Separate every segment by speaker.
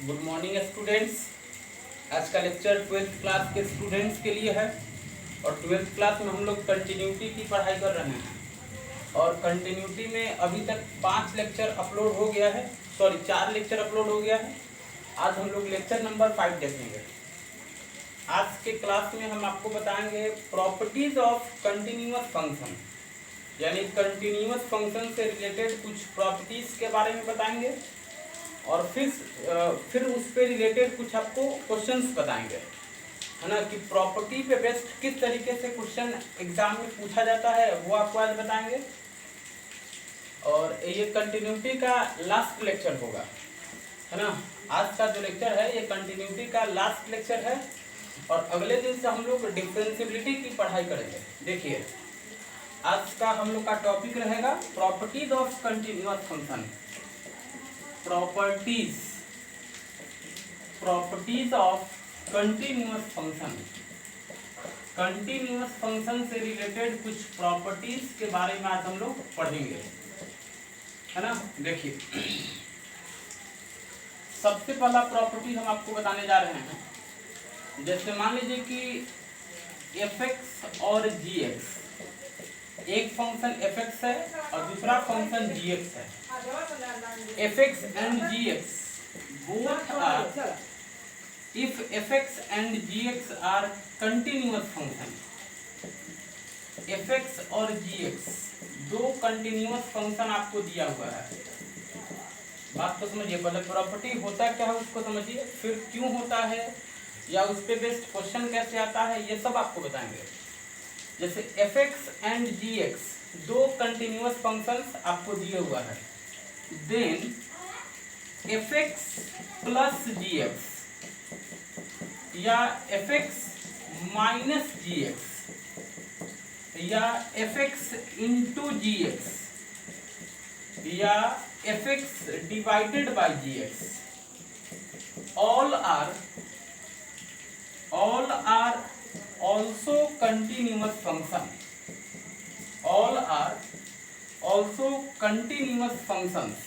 Speaker 1: Good morning students. आज का lecture 12th class के स्टूडेंट्स के लिए है और 12th क्लास में हम लोग कंटिन्यूटी की पढ़ाई कर रहे हैं और कंटिन्यूटी में अभी तक 5 लेक्चर अपलोड हो गया है, 4 लेक्चर अपलोड हो गया है। आज हम लोग लेक्चर नंबर 5 देखेंगे। आज के क्लास में हम आपको बताएंगे प्रॉपर्टीज ऑफ कंटिन्यूअस फंक्शन, यानी कंटिन्यूअस फंक्शन से रिलेटेड कुछ प्रॉपर्टीज के बारे में बताएंगे और फिर उस पे रिलेटेड कुछ आपको क्वेश्चंस बताएंगे, है ना, कि प्रॉपर्टी पे बेस्ड किस तरीके से क्वेश्चन एग्जाम में पूछा जाता है वो आपको आज बताएंगे। और ये कंटिन्यूटी का लास्ट लेक्चर होगा, है ना। आज का जो लेक्चर है ये कंटिन्यूटी का लास्ट लेक्चर है और अगले दिन से हम लोग डिफरेंशिएबिलिटी की पढ़ाई करेंगे। देखिए, आज का हम लोग का टॉपिक रहेगा properties of continuous function. Properties of continuous function. Continuous function से रिलेटेड कुछ प्रॉपर्टीज के बारे में आज हम लोग पढ़ेंगे, है ना। देखिए, सबसे पहला प्रॉपर्टी हम आपको बताने जा रहे हैं। जैसे मान लीजिए कि fx और gx, एक फंक्शन fx है और दूसरा फंक्शन gx है। fx and gx both are, if fx and gx are continuous function, fx और gx दो कंटिन्यूअस फंक्शन आपको दिया हुआ है। बात तो समझिए, पहले प्रॉपर्टी होता क्या है उसको समझिए, फिर क्यों होता है या उस पे बेस्ड क्वेश्चन कैसे आता है, ये सब आपको बताएंगे। जैसे fx एंड gx दो कंटिन्यूअस फंक्शंस आपको दिए हुआ है, देन fx प्लस gx या fx माइनस gx या fx इंटू gx या fx divided by gx, all are also continuous function, all are also continuous functions।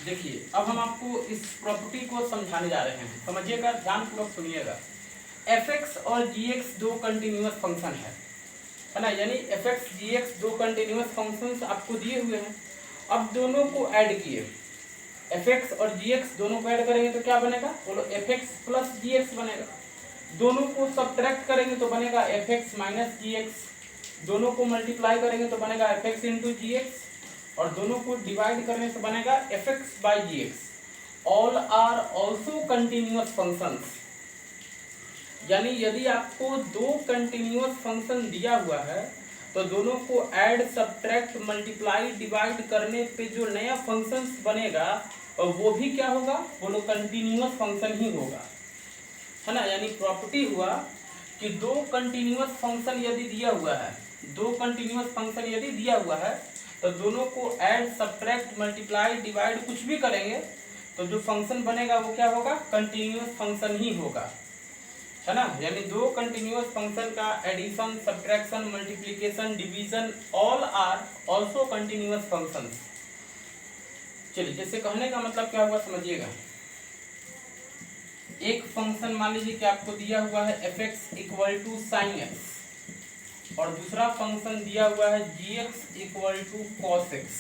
Speaker 1: देखिए, अब हम आपको इस प्रॉपर्टी को समझाने जा रहे हैं, समझिएगा, ध्यानपूर्वक सुनिएगा। fx और gx दो कंटिन्यूअस फंक्शन है ना, यानी fx gx दो कंटिन्यूअस फंक्शंस आपको दिए हुए हैं। अब दोनों को ऐड किए, fx और gx दोनों को ऐड करेंगे तो क्या बनेगा, बोलो, fx प्लस gx बनेगा। दोनों को सब्ट्रैक्ट करेंगे तो बनेगा fx माइनस gx, दोनों को मल्टीप्लाई करेंगे तो बनेगा fx इंटू gx और दोनों को डिवाइड करने से बनेगा fx by gx। All are also continuous functions, यानी यदि आपको दो कंटिन्यूअस फंक्शन दिया हुआ है तो दोनों को ऐड, सब्ट्रैक्ट, मल्टीप्लाई, डिवाइड करने पे जो नया फंक्शंस बनेगा और वो भी क्या होगा, बोलो, कंटिन्यूअस फंक्शन ही होगा, है ना। यानी प्रॉपर्टी हुआ कि दो कंटिन्यूअस फंक्शन यदि दिया हुआ है, दो कंटिन्यूअस फंक्शन यदि दिया हुआ है तो दोनों को ऐड, सब्ट्रैक्ट, मल्टीप्लाई, डिवाइड कुछ भी करेंगे तो जो फंक्शन बनेगा वो क्या होगा, कंटिन्यूअस फंक्शन ही होगा, है ना। यानी दो कंटिन्यूअस फंक्शन का addition, subtraction, multiplication, division, all are also continuous functions. चलिए, जैसे कहने का मतलब क्या हुआ समझिएगा। एक फंक्शन मान लीजिए कि आपको दिया हुआ है fx equal to sine x और दूसरा फंक्शन दिया हुआ है gx equal to cos x.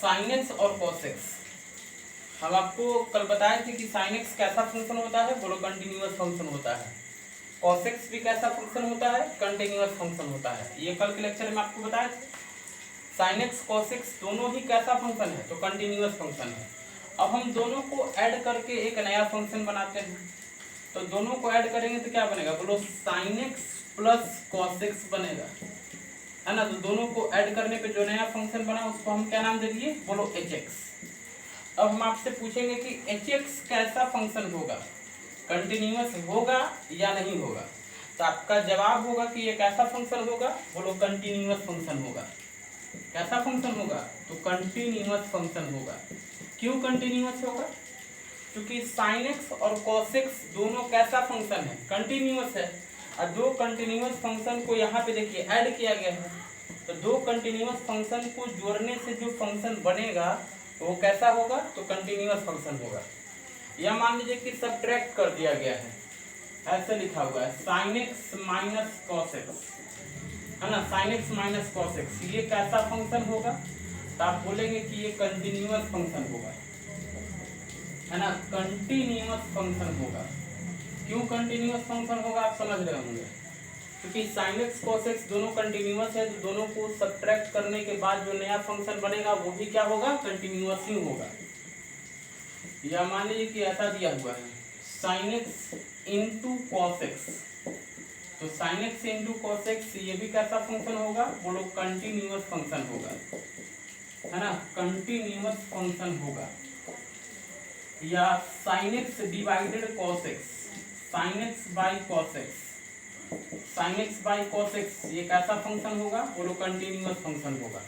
Speaker 1: Sine x और कॉस एक्स हम आपको कल बताए थे कि साइन एक्स कैसा फंक्शन होता है, बोलो, कंटिन्यूअस फंक्शन होता है। कॉस एक्स भी कैसा फंक्शन होता है, कंटिन्यूअस फंक्शन होता है। ये कल के लेक्चर में आपको बताया था। साइन एक्स, कॉस एक्स दोनों ही कैसा फंक्शन है, तो कंटिन्यूअस फंक्शन है। अब हम दोनों को ऐड करके एक नया फंक्शन बनाते हैं, तो दोनों को ऐड करेंगे तो क्या बनेगा, बोलो, sine x plus cos x बनेगा, है ना। तो दोनों को ऐड करने पे जो नया फंक्शन बना उसको हम क्या नाम दे दिए, बोलो, hx। अब हम आपसे पूछेंगे कि hx कैसा फंक्शन होगा, कंटिन्यूअस होगा या नहीं होगा, तो आपका जवाब होगा कि ये कैसा फंक्शन होगा, बोलो, कंटिन्यूअस फंक्शन होगा। कैसा फंक्शन होगा, तो कंटिन्यूअस फंक्शन होगा। क्यों कंटिन्यूअस होगा, क्योंकि साइन एक्स और कॉस एक्स दोनों कैसा फंक्शन है, कंटिन्यूअस है। और दो कंटिन्यूअस फंक्शन को यहाँ पे देखिए ऐड किया गया है, तो दो कंटिन्यूअस फंक्शन को जोड़ने से जो फंक्शन बनेगा तो वो कैसा होगा, तो कंटिन्यूअस फंक्शन होगा। या मान लीजिए कि सब्ट्रैक्ट कर दिया गया है, ऐसे लिखा हुआ है sin x minus cos x, है ना, sin x minus cos x, ये कैसा फंक्शन होगा, तो आप बोलेंगे कि ये कंटिन्यूअस फंक्शन होगा, है ना, कंटिन्यूअस फंक्शन होगा। क्यों कंटिन्यूअस फंक्शन होगा आप समझ रहे होंगे, क्योंकि sin x cos x दोनों कंटिन्यूअस है, तो दोनों को सब्ट्रैक्ट करने के बाद जो नया फंक्शन बनेगा वो भी क्या होगा, कंटिन्यूअस ही होगा। या मान लीजिए कि ऐसा दिया हुआ है sin x into cos x, तो sin x into cos x ये भी कैसा फंक्शन होगा, बोलो कंटिन्यूअस फंक्शन होगा, है ना, कंटिन्यूअस फंक्शन होगा। या sin x divided cos x, sin x by cos x, sin x by cos x ये कैसा फंक्शन होगा, बोलो कंटिन्यूअस फंक्शन होगा।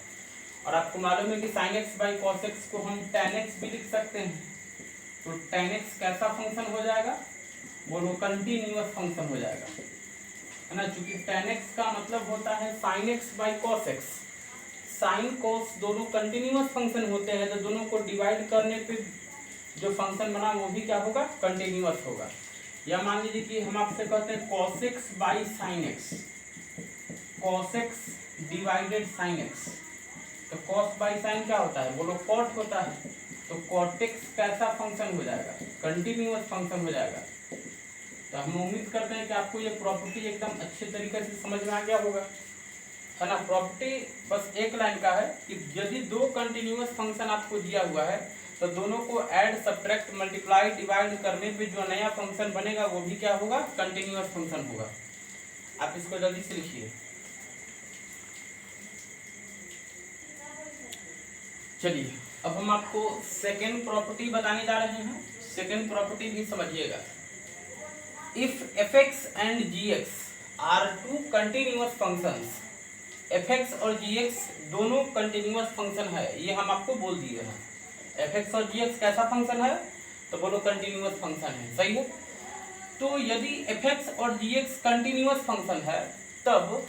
Speaker 1: और आपको मालूम है कि sin x by cos x को हम tan x भी लिख सकते हैं, तो tan x कैसा फंक्शन हो जाएगा, बोलो कंटिन्यूअस फंक्शन हो जाएगा, है ना, क्योंकि tan x का मतलब होता है sin x by cos x, sin cos दोनों कंटिन्यूअस फंक्शन होते हैं, तो दोनों को डिवाइड करने पे जो फंक्शन बना वो भी क्या होगा, कंटिन्यूअस होगा। या मान लीजिए कि हम आपसे कहते हैं cos x by sin x, cos x divided sin x, तो cos बाई sin क्या होता है, बोलो cot होता है, तो cot x कैसा फंक्शन हो जाएगा, कंटिन्यूअस फंक्शन हो जाएगा। तो हम उम्मीद करते हैं कि आपको ये प्रॉपर्टी एकदम अच्छे तरीके से समझ में आ गया होगा, है ना। प्रॉपर्टी बस एक लाइन का है कि यदि दो कंटिन्यूअस फंक्शन आपको दिया हुआ है तो दोनों को ऐड सब्ट्रैक्ट मल्टीप्लाई डिवाइड करने पे जो नया फंक्शन बनेगा वो भी क्या होगा, कंटिन्यूअस फंक्शन होगा। आप इसको जल्दी से लिखिए। चलिए अब हम आपको सेकेंड प्रॉपर्टी बताने जा रहे हैं। सेकेंड प्रॉपर्टी भी समझिएगा। If fx and gx are two continuous functions, fx और gx दोनों कंटिन्यूअस फंक्शन है, ये हम आपको बोल दिए हैं। fx और gx कैसा फंक्शन है, तो बोलो कंटिन्यूअस फंक्शन है, सही है। तो यदि fx और gx कंटिन्यूअस फंक्शन है तब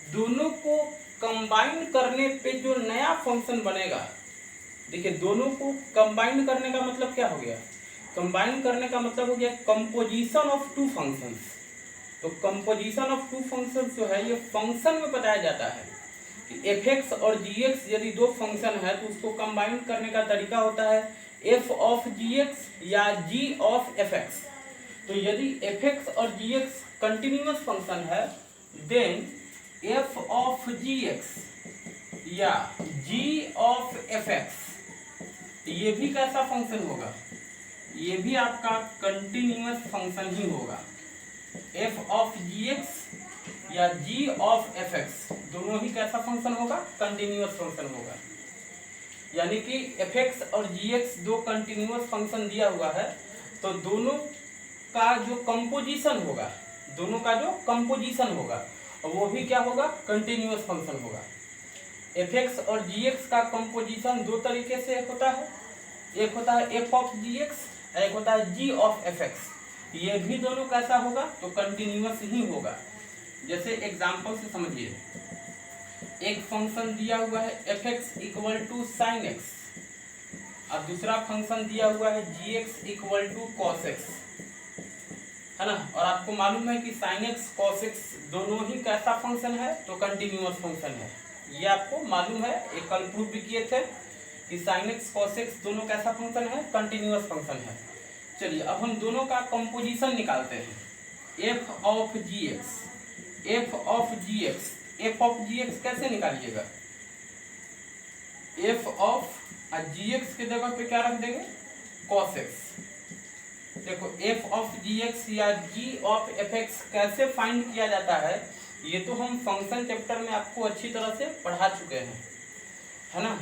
Speaker 1: दोनों को कंबाइन करने पे जो नया फंक्शन बनेगा, देखिए दोनों को कंबाइन करने का मतलब क्या हो गया, कंबाइन करने का मतलब हो गया कंपोजिशन ऑफ टू फंक्शंस। तो कंपोजिशन ऑफ टू फंक्शंस जो है ये फंक्शन में बताया जाता है कि fx और gx यदि दो फंक्शन है तो उसको कंबाइन करने का तरीका होता है f ऑफ gx या g ऑफ fx। तो यदि fx और gx कंटिन्यूअस फंक्शन है देन f ऑफ gx या g ऑफ fx ये भी कैसा फंक्शन होगा, ये भी आपका कंटिन्यूअस फंक्शन ही होगा। f ऑफ gx या g ऑफ fx दोनों ही कैसा फंक्शन होगा, कंटिन्यूअस फंक्शन होगा। यानी कि fx और gx दो कंटिन्यूअस फंक्शन दिया हुआ है तो दोनों का जो कंपोजिशन होगा, दोनों का जो कंपोजिशन होगा वो भी क्या होगा, कंटिन्यूअस फंक्शन होगा। fx और gx का कंपोजिशन दो तरीके से होता है, एक होता है f ऑफ gx, एक होता है g ऑफ fx। ये भी दोनों कैसा होगा, तो कंटिन्यूअस ही होगा। जैसे एग्जांपल से समझिए, एक फंक्शन दिया हुआ है fx equal to sine x और दूसरा फंक्शन दिया हुआ है gx equal to cos x, है ना। और आपको मालूम है कि साइन x कॉस x दोनों ही कैसा फंक्शन है, तो कंटिन्यूअस फंक्शन है। ये आपको मालूम है, एक कल प्रूफ भी किए थे कि sin x cos x दोनों कैसा फंक्शन है, कंटिन्यूअस फंक्शन है। चलिए अब हम दोनों का कंपोजिशन निकालते हैं। f of gx, f of gx, f of gx कैसे निकालिएगा, f ऑफ gx के जगह पे क्या रख देंगे, cos x। देखो f ऑफ gx या g ऑफ fx कैसे फाइंड किया जाता है, ये तो हम फंक्शन चैप्टर में आपको अच्छी तरह से पढ़ा चुके हैं, है ना।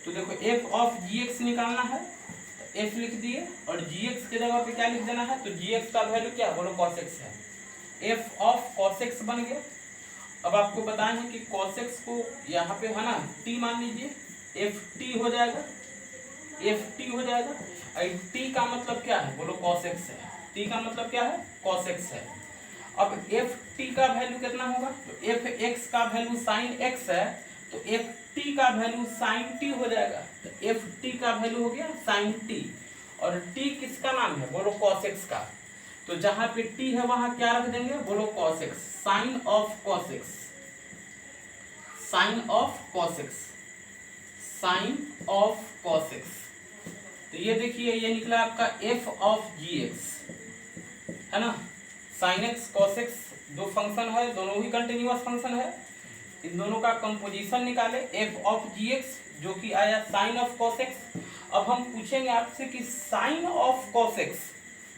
Speaker 1: तो देखो f ऑफ gx निकालना है, तो f लिख दिए और gx के जगह पे क्या लिख देना है, तो gx का वैल्यू क्या, बोलो cos x है। f ऑफ cos x बन गया। अब आपको बताएं कि cos x को यहाँ पे है ना t मान लीजिए, ft हो जाएगा, ft हो जाएगा। t का मतलब क्या है, बोलो cos x है, t का मतलब क्या है, cos x है। अब ft का वैल्यू कितना होगा, तो fx का वैल्यू sin x है, तो ft टी का वैल्यू साइन टी हो जाएगा। तो एफ टी का वैल्यू हो गया साइन टी, और टी किसका नाम है, बोलो कॉस एक्स का। तो जहां पे टी है वहां क्या रख देंगे, बोलो cos x, sine of cos x, sine of cos x, sine of cos x. तो ये देखिए ये निकला आपका एफ ऑफ जी एक्स, है ना। साइन एक्स कॉस एक्स दो फंक्शन है, दोनों ही कंटिन्यूअस फंक्शन है। इन दोनों का कंपोजिशन निकाले, एफ ऑफ जी एक्स जो कि आया साइन ऑफ कॉस एक्स। अब हम पूछेंगे आपसे कि साइन ऑफ कॉस एक्स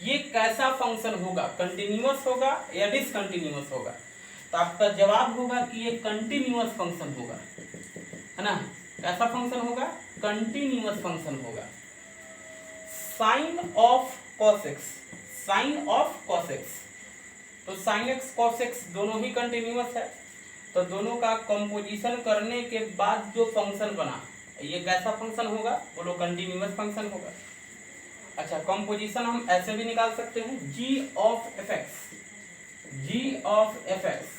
Speaker 1: ये कैसा फंक्शन होगा, कंटिन्यूअस होगा या डिसकंटिन्यूअस होगा। तो आपका जवाब होगा कि ये कंटिन्यूअस फंक्शन होगा, है ना। कैसा फंक्शन होगा, कंटिन्यूअस फंक्शन होगा। Sine of cos x, sine of cos x, तो साइन एक्स कॉस एक्स दोनों ही कंटिन्यूअस है। तो दोनों का कंपोजिशन करने के बाद जो फंक्शन बना ये कैसा फंक्शन होगा, बोलो कंटिन्यूअस फंक्शन होगा। अच्छा, कंपोजिशन हम ऐसे भी निकाल सकते हैं, g of F x, g of F x.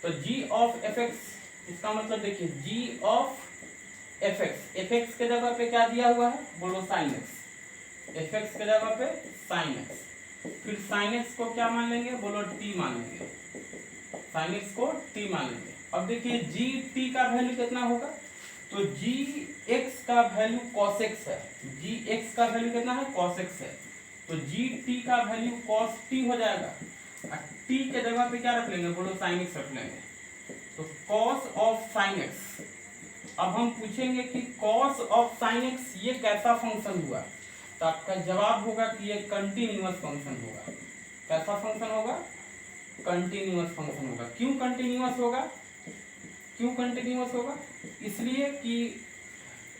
Speaker 1: तो g ऑफ एफ एक्स इसका मतलब देखिए g of F x, F x के जगह पे क्या दिया हुआ है, बोलो साइन एक्स, एफ एक्स के जगह पे साइन एक्स। फिर साइन एक्स को क्या मान लेंगे, बोलो t मान लेंगे, साइन एक्स को t मान लेंगे। अब देखिए जी टी का वैल्यू कितना होगा, तो जी एक्स का वैल्यू कॉस एक्स है, जी एक्स का वैल्यू कितना है, कॉस एक्स है। तो जी टी का वैल्यू कॉस टी हो जाएगा, और टी के जगह पे क्या रख लेंगे, बोलो साइन एक्स रख लेंगे। तो कॉस ऑफ साइन एक्स। अब हम पूछेंगे कि कॉस ऑफ साइन एक्स ये कैसा फंक्शन हुआ। तो आपका जवाब होगा कि ये कंटिन्यूअस फंक्शन होगा। कैसा फंक्शन होगा, कंटिन्यूअस फंक्शन होगा। क्यों कंटिन्यूअस होगा, क्यों कंटिन्यूअस होगा, इसलिए कि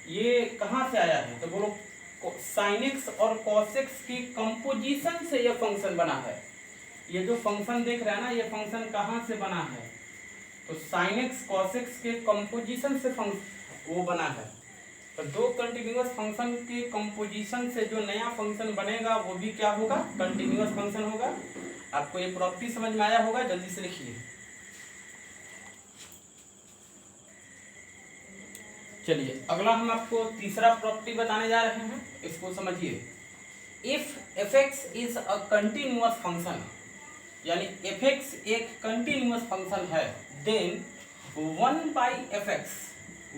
Speaker 1: ये कहाँ से आया है, तो बोलो साइन एक्स और कॉस एक्स की कंपोजिशन से ये फंक्शन बना है। ये जो फंक्शन देख रहे हैं ना, ये फंक्शन कहाँ से बना है, तो साइन एक्स कॉस एक्स के कंपोजिशन से वो बना है। तो दो कंटिन्यूअस फंक्शन के कंपोजिशन से जो नया फंक्शन बनेगा वो भी क्या होगा, कंटिन्यूअस फंक्शन होगा। आपको ये प्रॉपर्टी समझ में आया होगा, जल्दी से लिखिए। चलिए अगला हम आपको तीसरा प्रॉपर्टी बताने जा रहे हैं, इसको समझिए। If f x is a continuous function, यानी एफ एक्स एक कंटिन्यूअस फंक्शन है, then 1 by f x,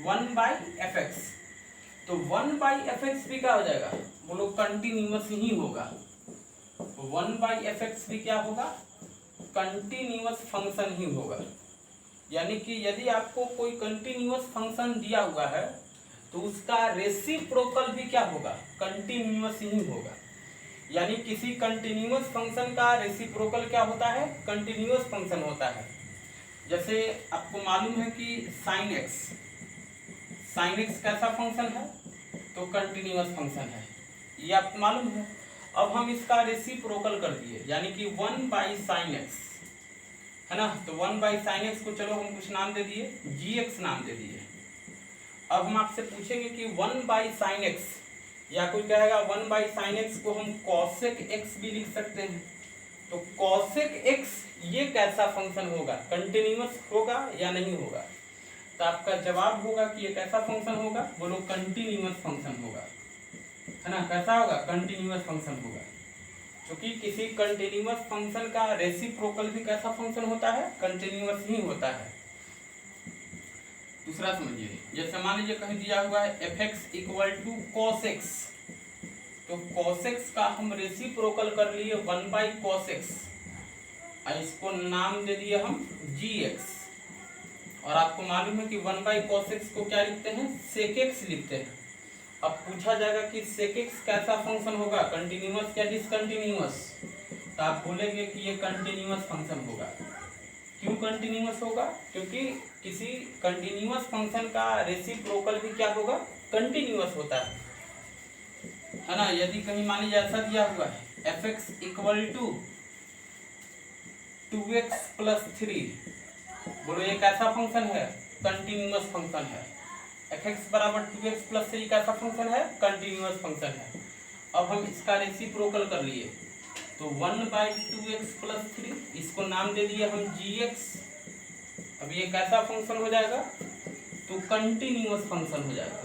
Speaker 1: 1 by f x, तो 1 बाई एफ एक्स भी क्या हो जाएगा, बोलो कंटिन्यूअस ही होगा। 1 बाई एफ एक्स भी क्या होगा, कंटिन्यूअस फंक्शन ही होगा। यानी कि यदि आपको कोई कंटिन्यूअस फंक्शन दिया हुआ है तो उसका रेसिप्रोकल भी क्या होगा, कंटिन्यूअस ही होगा। यानी किसी कंटिन्यूअस फंक्शन का रेसिप्रोकल क्या होता है, कंटिन्यूअस फंक्शन होता है। जैसे आपको मालूम है कि साइन एक्स, साइन एक्स कैसा फंक्शन है, तो कंटिन्यूअस फंक्शन है, ये आपको मालूम है। अब हम इसका रेसिप्रोकल कर दिए, यानी कि 1 बाई साइन एक्स, है ना। तो 1 बाई साइन एक्स को चलो हम कुछ नाम दे दिए, जी एक्स नाम दे दिए। अब हम आपसे पूछेंगे कि 1 बाई साइन एक्स, या कोई कहेगा 1 बाई साइन एक्स को हम कॉसेक एक्स भी लिख सकते हैं। तो कॉसेक एक्स ये कैसा फंक्शन होगा, कंटिन्यूअस होगा या नहीं होगा। तो आपका जवाब होगा कि ये कैसा फंक्शन होगा, बोलो कंटिन्यूअस फंक्शन होगा, है ना। कैसा होगा, कंटिन्यूअस फंक्शन होगा। क्योंकि किसी कंटिन्यूअस फंक्शन का रेसिप्रोकल भी कैसा फंक्शन होता है, कंटिन्यूअस ही होता है। दूसरा समझिए, जैसे मान लीजिए कहीं दिया हुआ है f x equal to cos x, तो कॉस एक्स का हम रेसिप्रोकल कर लिए 1 बाई कॉस एक्स, और इसको नाम दे दिए हम जी एक्स। और आपको मालूम है कि 1 बाई कॉस एक्स को क्या लिखते हैं, सेक एक्स लिखते हैं। अब पूछा जाएगा कि सेक एक्स कैसा फंक्शन होगा, कंटिन्यूअस या डिसकंटिन्यूअस, तो आप बोलेंगे कि ये कंटिन्यूअस फंक्शन होगा। क्यों कंटिन्यूअस होगा, क्योंकि किसी कंटिन्यूअस फंक्शन का रेसिप्रोकल भी क्या होगा, कंटिन्यूअस होता है ना। यदि कहीं मान लीजिए ऐसा दिया हुआ है f x equal to 2x plus 3, बोलो ये कैसा फंक्शन है, कंटिन्यूअस फंक्शन है। एफ एक्स बराबर 2x प्लस 3 कैसा फंक्शन है, कंटिन्यूअस फंक्शन है। अब हम इसका रेसिप्रोकल कर लिए, तो 1 बाई 2x प्लस 3, इसको नाम दे दिए हम जी एक्स। अब ये कैसा फंक्शन हो जाएगा, तो कंटिन्यूअस फंक्शन हो जाएगा,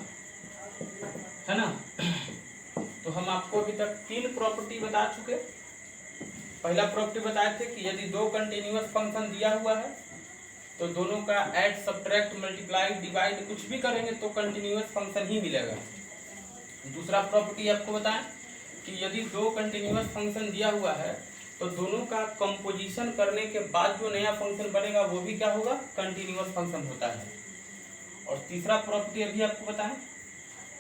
Speaker 1: है ना। तो हम आपको अभी तक 3 प्रॉपर्टी बता चुके। पहला प्रॉपर्टी बताए थे कि यदि 2 कंटिन्यूअस फंक्शन दिया हुआ है तो दोनों का ऐड, सब्ट्रैक्ट, मल्टीप्लाई, डिवाइड कुछ भी करेंगे तो कंटिन्यूअस फंक्शन ही मिलेगा। दूसरा प्रॉपर्टी आपको बताएं कि यदि 2 कंटिन्यूअस फंक्शन दिया हुआ है तो दोनों का कंपोजिशन करने के बाद जो नया फंक्शन बनेगा वो भी क्या होगा, कंटिन्यूअस फंक्शन होता है। और तीसरा प्रॉपर्टी अभी आपको बताएं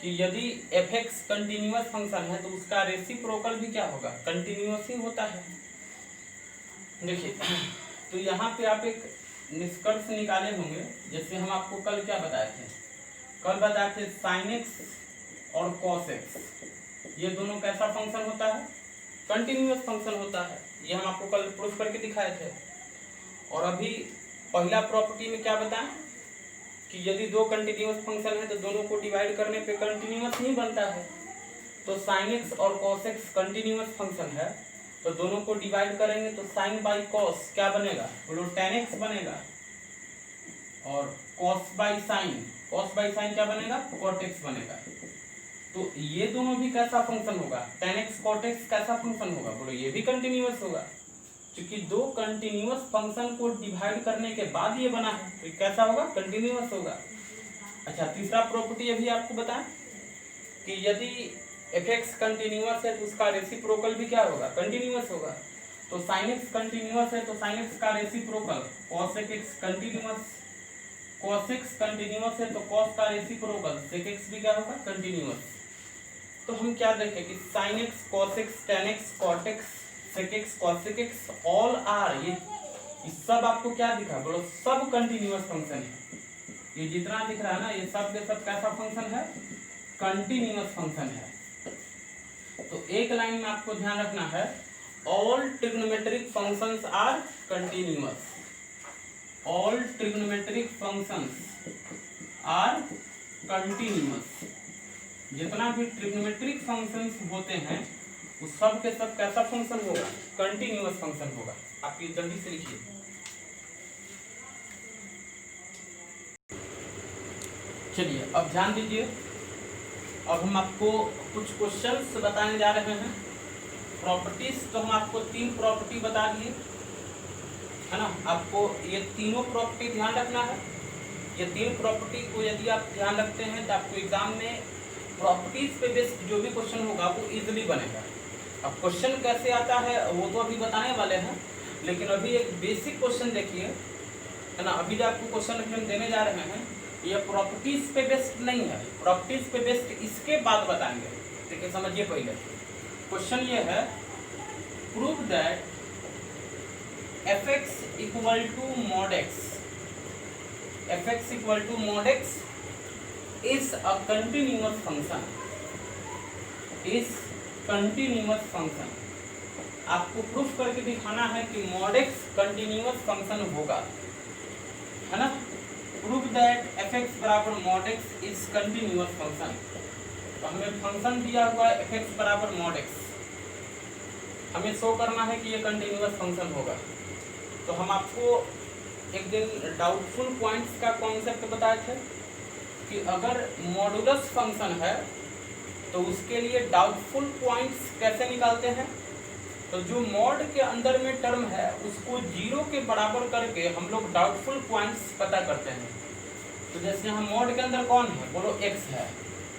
Speaker 1: कि यदि f(x) कंटिन्यूअस फंक्शन है तो उसका रेसिप्रोकल भी क्या होगा, कंटिन्यूअस ही होता है। देखिए, तो यहाँ पे आप एक निष्कर्ष निकाले होंगे, जैसे हम आपको कल क्या बताए थे, कल बताए थे sin x और cos x, ये दोनों कैसा फंक्शन होता है, कंटिन्यूअस फंक्शन होता है। ये हम आपको कल प्रूफ करके दिखाए थे। और अभी पहला प्रॉपर्टी में क्या बताएं कि यदि 2 कंटिन्यूअस फंक्शन है तो दोनों को डिवाइड करने पे कंटिन्यूअस ही बनता है। तो sin x और cos x कंटिन्यूअस फंक्शन है तो दोनों को डिवाइड करेंगे तो sin बाई cos क्या बनेगा, बोलो tan x बनेगा। और cos बाई sin क्या बनेगा, cot x बनेगा। तो ये दोनों भी कैसा फंक्शन होगा, tan x cot x कैसा फंक्शन होगा, बोलो ये भी कंटिन्यूअस होगा, क्योंकि 2 कंटिन्यूअस फंक्शन को डिवाइड करने के बाद ये बना है तो कैसा होगा, कंटिन्यूअस होगा। अच्छा, तीसरा प्रॉपर्टी अभी आपको बताएं कि यदि f(x) कंटिन्यूअस है तो उसका रेसिप्रोकल भी क्या होगा, कंटिन्यूअस होगा। तो sin x कंटिन्यूअस है तो sin x का reciprocal cos x continuous, cos x continuous है तो cos का रेसिप्रोकल sec x भी क्या होगा, कंटिन्यूअस। तो हम क्या देखें कि sin x, cos x, tan x, cot x, sec x, cosec x all are, ये सब आपको क्या दिखा, बोलो सब कंटिन्यूअस फंक्शन है। ये जितना दिख रहा है ना, ये सब के सब कैसा फंक्शन है, कंटिन्यूअस फंक्शन है। तो एक लाइन में आपको ध्यान रखना है, all trigonometric functions are continuous, all trigonometric functions are continuous. जितना भी ट्रिग्नोमेट्रिक फंक्शंस होते हैं वो सब के सब कैसा फंक्शन होगा, कंटिन्यूअस फंक्शन होगा। आप ये जल्दी से लिखिए। चलिए अब ध्यान दीजिए, अब हम आपको कुछ क्वेश्चंस बताने जा रहे हैं। प्रॉपर्टीज तो हम आपको 3 प्रॉपर्टी बता दिए, है ना। आपको ये तीनों प्रॉपर्टी ध्यान रखना है। ये 3 प्रॉपर्टी को यदि आप ध्यान रखते हैं तो आपको एग्जाम में प्रॉपर्टीज पे बेस्ड जो भी क्वेश्चन होगा वो इजीली बनेगा। अब क्वेश्चन कैसे आता है वो तो अभी बताने वाले हैं, लेकिन अभी एक बेसिक क्वेश्चन देखिए, है ना। अभी जो आपको क्वेश्चन हम देने जा रहे हैं ये प्रॉपर्टीज पे बेस्ड नहीं है, प्रॉपर्टीज पे बेस्ड इसके बाद बताएंगे। देखिए समझिए, पहले क्वेश्चन ये है, prove that f(x) equal to mod x, f(x) equal to mod x is a continuous function, is continuous function। आपको प्रूफ करके दिखाना है कि mod x कंटिन्यूअस फंक्शन होगा, है ना। प्रूफ दैट f(x) बराबर mod x is continuous function. तो हमें फंक्शन दिया हुआ है f(x) बराबर mod x, हमें शो करना है कि ये कंटिन्यूअस फंक्शन होगा। तो हम आपको एक दिन डाउटफुल पॉइंट्स का कॉन्सेप्ट बताए थे कि अगर मॉडुलस फंक्शन है तो उसके लिए डाउटफुल पॉइंट्स कैसे निकालते हैं। तो जो मॉड के अंदर में टर्म है उसको 0 के बराबर करके हम लोग डाउटफुल पॉइंट्स पता करते हैं। तो जैसे यहाँ मॉड के अंदर कौन है, बोलो x है,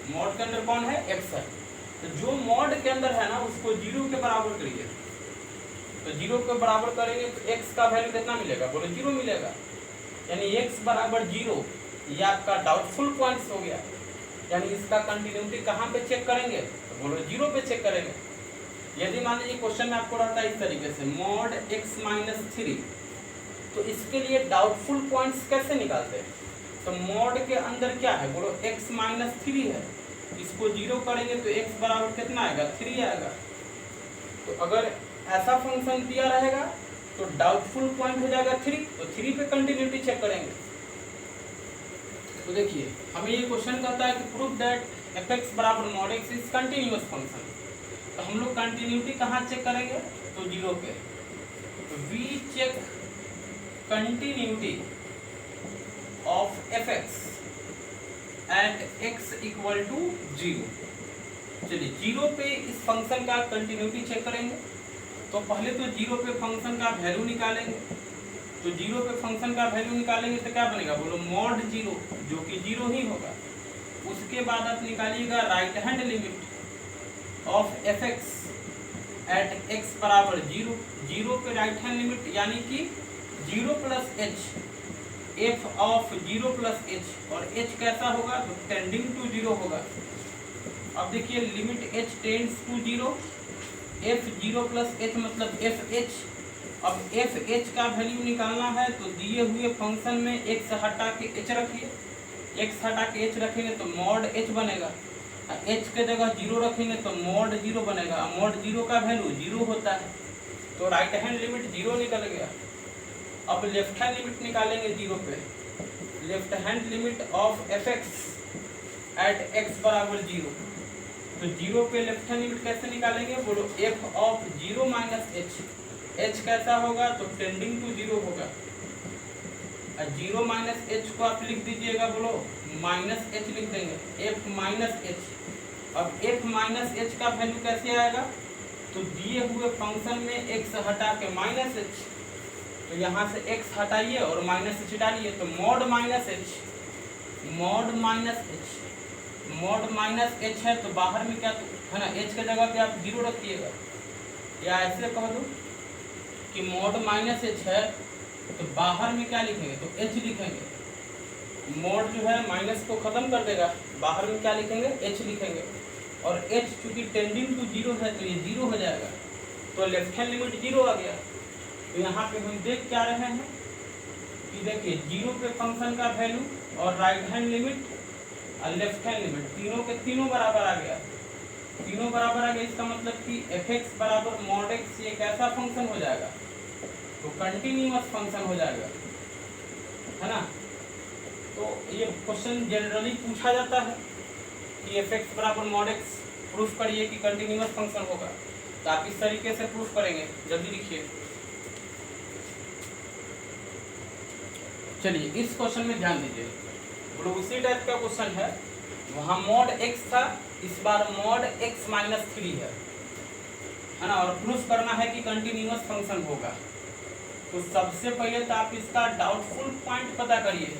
Speaker 1: मॉड के अंदर कौन है, x है। तो जो मॉड के अंदर है ना उसको 0 के बराबर करिए, तो 0 के बराबर करेंगे तो x का वैल्यू कितना मिलेगा, बोलो 0 मिलेगा। यानी x बराबर 0 ये आपका डाउटफुल पॉइंट्स हो गया। यानी इसका कंटिन्यूटी कहाँ पे चेक करेंगे, तो बोलो 0 पे चेक करेंगे। यदि मान लीजिए क्वेश्चन में आपको रहता है इस तरीके से mod x माइनस 3, तो इसके लिए डाउटफुल पॉइंट्स कैसे निकालते हैं। तो mod के अंदर क्या है, बोलो x माइनस 3 है, इसको 0 करेंगे तो x बराबर कितना आएगा, 3 आएगा। तो अगर ऐसा फंक्शन दिया रहेगा तो डाउटफुल पॉइंट हो जाएगा 3, तो 3 पे कंटिन्यूटी चेक करेंगे। तो देखिए हमें ये क्वेश्चन कहता है कि प्रूव दैट f(x) बराबर mod x is continuous function. तो हम लोग कंटिन्यूटी कहाँ चेक करेंगे, तो 0 पे। तो we check continuity of f(x) at x equal to 0। चलिए 0 पे इस फंक्शन का कंटिन्यूटी चेक करेंगे। तो पहले तो 0 पे फंक्शन का वैल्यू निकालेंगे। तो 0 पे फंक्शन का वैल्यू निकालेंगे तो क्या बनेगा, बोलो मॉड 0, जो कि 0 ही होगा। उसके बाद आप निकालिएगा right hand limit of F x at x बराबर 0। 0 पे राइट हैंड लिमिट यानी कि 0 plus h, f of 0 plus h, और एच कैसा होगा, तो टेंडिंग टू 0 होगा। अब देखिए limit h tends to 0, f 0 plus h मतलब एफ एच। अब एफ एच का वैल्यू निकालना है तो दिए हुए फंक्शन में एक्स हटा के एच रखिए, एक्स हटा के एच रखेंगे तो मॉड एच बनेगा, एच के जगह 0 रखेंगे तो मॉड 0 बनेगा। मॉड 0 का वैल्यू 0 होता है, तो राइट हैंड लिमिट 0 निकल गया। अब लेफ्ट हैंड लिमिट निकालेंगे 0 पे, left hand limit of F x at x बराबर 0। तो 0 पे लेफ्ट हैंड लिमिट कैसे निकालेंगे, बोलो F of 0 minus H, H कैसा होगा, तो टेंडिंग टू 0 होगा। 0 माइनस एच को आप लिख दीजिएगा, बोलो माइनस एच लिख देंगे, एफ माइनस एच। अब एफ माइनस एच का वैल्यू कैसे आएगा, तो दिए हुए फंक्शन में एक्स हटा के माइनस एच, तो यहाँ से एक्स हटाइए और माइनस एच डालिए, तो mod minus H, mod minus H, mod minus H है तो बाहर में क्या है ना, एच के जगह पे आप 0 रखिएगा, या ऐसे कह दो कि मॉड माइनस एच है तो बाहर में क्या लिखेंगे, तो एच लिखेंगे। मॉड जो है माइनस को खत्म कर देगा, बाहर में क्या लिखेंगे, एच लिखेंगे। और एच चूंकि टेंडिंग टू 0 है तो ये 0 हो जाएगा, तो लेफ्ट हैंड लिमिट 0 आ गया। तो यहाँ पे हम देख क्या रहे हैं कि देखिए 0 पे फंक्शन का वैल्यू और राइट हैंड लिमिट और लेफ्ट हैंड लिमिट तीनों के तीनों बराबर आ गया, तीनों बराबर आ गया। इसका मतलब कि एफ एक्स बराबर मॉड एक्स ये कैसा फंक्शन हो जाएगा, तो कंटिन्यूअस फंक्शन हो जाएगा, है ना। तो ये क्वेश्चन जनरली पूछा जाता है कि एफ एक्स बराबर मॉड एक्स प्रूफ करिए कि कंटिन्यूअस फंक्शन होगा। तो आप इस तरीके से प्रूफ करेंगे, जल्दी लिखिए। चलिए इस क्वेश्चन में ध्यान दीजिए, बोलो उसी टाइप का क्वेश्चन है, वहाँ मॉड एक्स था, इस बार मॉड एक्स माइनस 3 है ना, और प्रूफ करना है कि कंटिन्यूअस फंक्शन होगा। तो सबसे पहले तो आप इसका डाउटफुल पॉइंट पता करिए।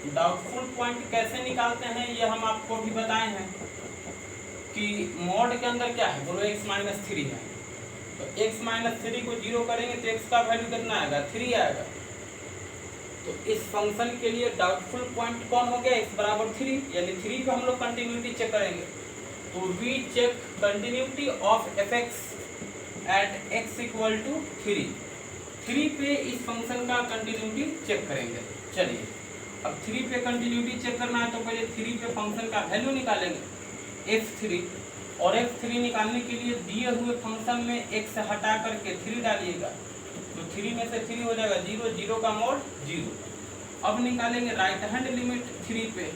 Speaker 1: डाउटफुल पॉइंट कैसे निकालते हैं ये हम आपको भी बताए हैं कि मॉड के अंदर क्या है, बोलो x माइनस 3 है, तो x माइनस 3 को 0 करेंगे तो x का वैल्यू कितना आएगा, 3 आएगा। तो इस फंक्शन के लिए डाउटफुल पॉइंट कौन हो गया, x बराबर 3, यानी 3 पे हम लोग कंटिन्यूटी चेक करेंगे। तो we check continuity of F x at x equal to 3 पे इस फंक्शन का कंटिन्यूटी चेक करेंगे। चलिए अब 3 पे कंटिन्यूटी चेक करना है तो पहले 3 पे फंक्शन का वैल्यू निकालेंगे f3, और f3 निकालने के लिए दिए हुए फंक्शन में x हटा करके 3 डालिएगा, तो 3 में से 3 हो जाएगा 0, 0 का मॉड 0। अब निकालेंगे राइट हैंड लिमिट 3 पे,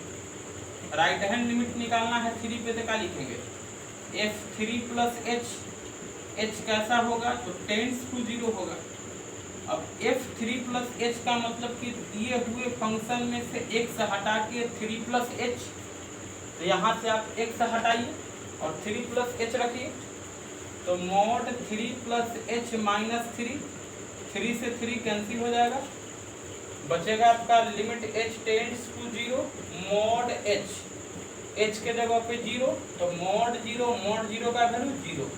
Speaker 1: राइट हैंड लिमिट निकालना है 3 पे तो क्या लिखेंगे, f3 प्लस h कैसा होगा, तो टेंड्स टू 0 होगा। अब f3 प्लस h का मतलब कि दिए हुए फंक्शन में से x हटा के 3 प्लस h, तो यहाँ से आप x हटाइए और 3 प्लस h रखिए, तो मॉड 3 प्लस h माइनस 3 से 3 कैंसिल हो जाएगा, बचेगा आपका limit h tends to 0 mod h के जगह पे 0, तो मॉड 0 का वैल्यू 0,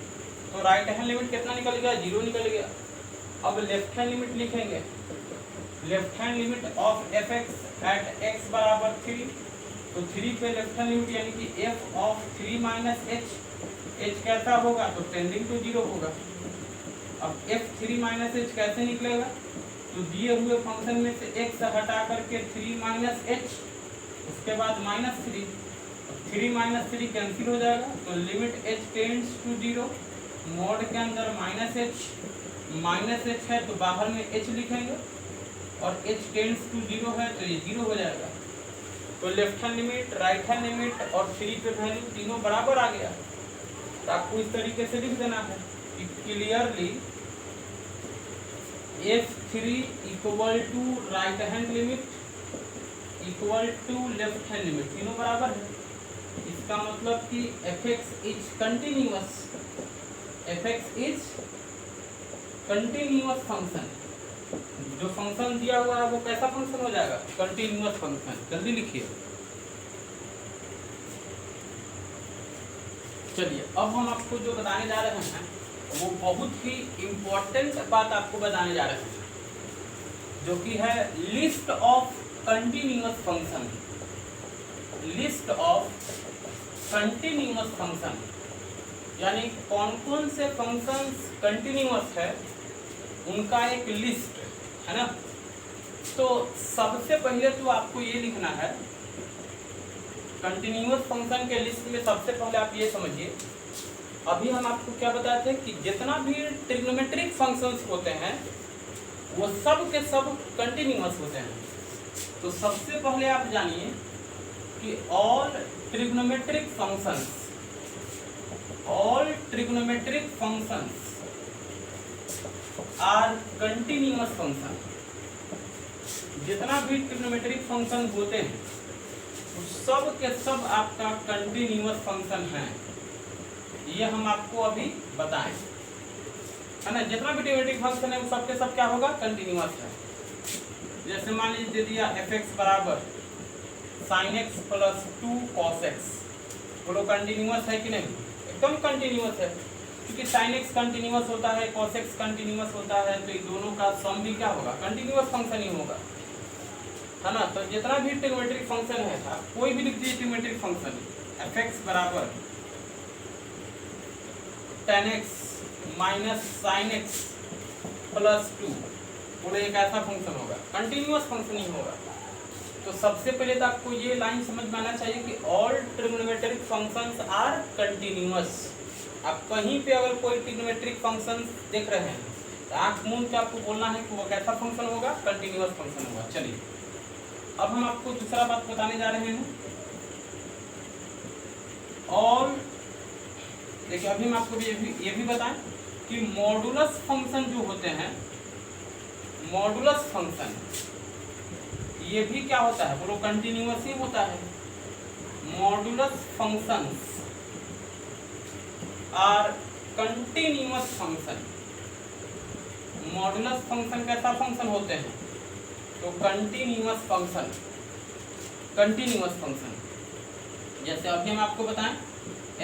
Speaker 1: तो राइट हैंड लिमिट कितना निकल गया, 0 निकल गया। अब लेफ्ट हैंड लिमिट लिखेंगे, left hand limit of F x at x बराबर 3, तो 3 पे लेफ्ट हैंड लिमिट यानी कि एफ ऑफ 3 माइनस एच कैसा होगा, तो टेंडिंग टू 0 होगा। अब f3 माइनस एच कैसे निकलेगा, तो दिए हुए फंक्शन में से x हटा करके 3 माइनस एच, उसके बाद माइनस 3 माइनस 3 कैंसिल हो जाएगा, तो limit h tends to 0 mod के अंदर माइनस एच है तो बाहर में h लिखेंगे, और h टेंड्स टू 0 है तो ये 0 हो जाएगा। तो left hand limit, right hand limit और 3 पे वैल्यू तीनों बराबर आ गया। तो आपको इस तरीके से लिख देना है कि clearly f3 equal to right hand limit equal to left hand limit, तीनों बराबर है। इसका मतलब कि fx is continuous, fx is continuous function. जो फंक्शन दिया हुआ है वो कैसा फंक्शन हो जाएगा? Continuous function. जल्दी लिखिए। चलिए अब हम आपको जो बताने जा रहे हैं वो बहुत ही इम्पोर्टेंट बात आपको बताने जा रहे हैं, जो कि है list of continuous function. List of continuous function यानी कौन कौन से फंक्शंस कंटिन्यूअस है उनका एक लिस्ट है ना। तो सबसे पहले तो आपको ये लिखना है कंटिन्यूअस फंक्शन के लिस्ट में। सबसे पहले आप ये समझिए, अभी हम आपको क्या बताए थे कि जितना भी ट्रिग्नोमेट्रिक फंक्शंस होते हैं वो सब के सब कंटिन्यूअस होते हैं। तो सबसे पहले आप जानिए कि all trigonometric functions, all trigonometric functions are continuous function. जितना भी ट्रिग्नोमेट्रिक फंक्शन होते हैं सब के सब आपका कंटिन्यूअस फंक्शन है, ये हम आपको अभी बताएं है ना। जितना भी ट्रिग्नोमेट्रिक फंक्शन है वो सब के सब क्या होगा? कंटिन्यूअस है। जैसे मान लीजिए दे दिया fx बराबर sin x plus 2 cos x, बोलो कंटिन्यूअस है कि नहीं? एकदम कंटिन्यूअस है, क्योंकि sin x कंटिन्यूअस होता है, cos x कंटिन्यूअस होता है, तो इन दोनों का सम भी क्या होगा? कंटिन्यूअस फंक्शन ही होगा, है ना। तो जितना भी ट्रिग्नोमेट्रिक फंक्शन है था, कोई भी लिख दीजिए ट्रिग्नोमेट्रिक फंक्शन, fx बराबर tan x minus sin x plus 2, बोले एक ऐसा फंक्शन होगा, कंटिन्यूअस फंक्शन ही होगा। तो सबसे पहले तो आपको ये लाइन समझ में आना चाहिए कि all trigonometric functions are continuous. आप कहीं पे अगर कोई ट्रिग्नोमेट्रिक फंक्शन देख रहे हैं तो आंख मूंद के आपको बोलना है कि वो कैसा फंक्शन होगा? कंटिन्यूअस फंक्शन होगा। चलिए अब हम आपको दूसरा बात बताने जा रहे हैं। और देखिए अभी हम आपको ये भी बताएं कि मॉडुलस फंक्शन जो होते हैं, मॉडुलस फंक्शन ये भी क्या होता है? बोलो कंटिन्यूअस ही होता है। Modulus functions are continuous function. Modulus function कैसा फंक्शन होते हैं? तो कंटिन्यूअस फंक्शन, कंटिन्यूअस फंक्शन। जैसे अभी हम आपको बताएं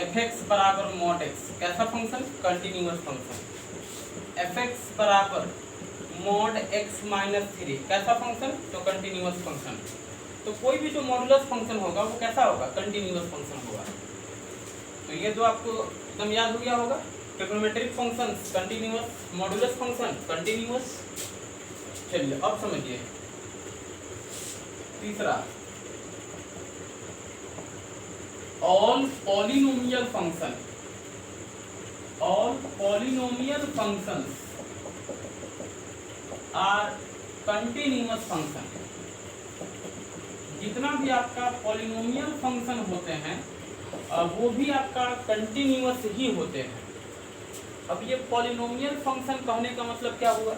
Speaker 1: fx बराबर mod x, कैसा फंक्शन? Continuous function. fx बराबर mod x माइनस 3, कैसा फंक्शन? तो कंटिन्यूअस फंक्शन। तो कोई भी जो मॉडुलस फंक्शन होगा वो कैसा होगा? कंटिन्यूअस फंक्शन होगा। तो ये तो आपको एकदम याद हो गया होगा। Trigonometric functions continuous, modulus function continuous. चलिए अब समझिए तीसरा, all polynomial function, all polynomial functions are continuous function. जितना भी आपका पॉलिनोमियल फंक्शन होते हैं वो भी आपका कंटिन्यूअस ही होते हैं। अब ये पॉलिनोमियल फंक्शन कहने का मतलब क्या हुआ?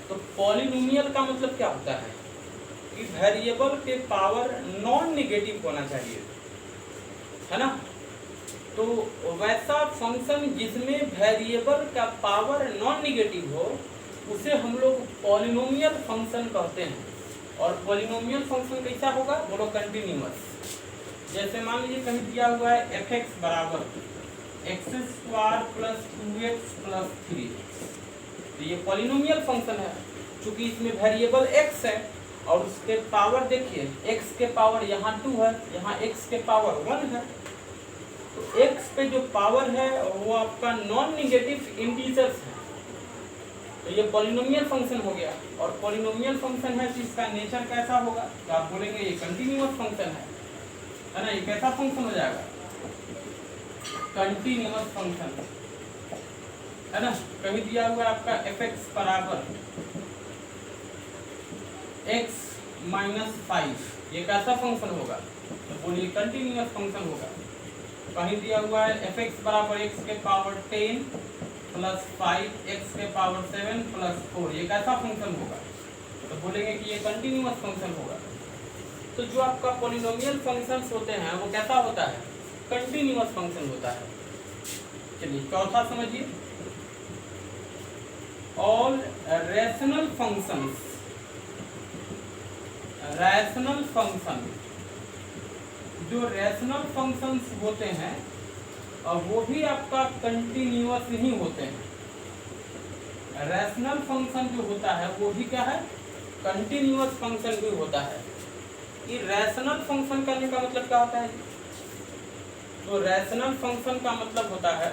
Speaker 1: तो पॉलिनोमियल का मतलब क्या होता है कि वेरिएबल के पावर नॉन नेगेटिव होना चाहिए, है ना। तो वैसा फंक्शन जिसमें वेरिएबल का पावर नॉन नेगेटिव हो उसे हम लोग पॉलिनोमियल फंक्शन कहते हैं। और पॉलिनोमियल फंक्शन कैसा होगा? बोलो कंटिन्यूअस। जैसे मान लीजिए कहीं दिया हुआ है fx बराबर x² प्लस 2x प्लस 3, तो ये पॉलिनोमियल फंक्शन है। चूंकि इसमें वेरिएबल x है और उसके पावर देखिए x के पावर यहाँ 2 है, यहाँ x के पावर 1 है। तो x पे जो पावर है वो आपका नॉन नेगेटिव इंटीजर्स है, तो ये पॉलिनोमियल फंक्शन हो गया। और पॉलिनोमियल फंक्शन है तो इसका नेचर कैसा होगा? तो आप बोलेंगे ये कंटिन्यूअस फंक्शन है ना। ये कैसा फंक्शन हो जाएगा? कंटिन्यूअस फंक्शन, है ना। कहीं दिया हुआ आपका fx बराबर x माइनस 5, ये कैसा फंक्शन होगा? तो बोलिए कंटिन्यूअस फंक्शन होगा। कहीं दिया हुआ है fx बराबर x के पावर 10 प्लस 5 x के पावर 7 प्लस 4, ये कैसा फंक्शन होगा? तो बोलेंगे कि ये कंटिन्यूअस फंक्शन होगा। तो जो आपका पॉलिनोमियल फंक्शंस होते हैं वो कैसा होता है, कंटिन्यूअस फंक्शन होता है। चलिए चौथा समझिए, all rational functions, rational function, जो रैशनल फंक्शंस होते हैं और वो भी आपका कंटिन्यूअस ही होते हैं। रैशनल फंक्शन जो होता है वो भी क्या है, कंटिन्यूअस फंक्शन भी होता है। ये रैशनल फंक्शन करने का मतलब क्या होता है, तो रैशनल फंक्शन का मतलब होता है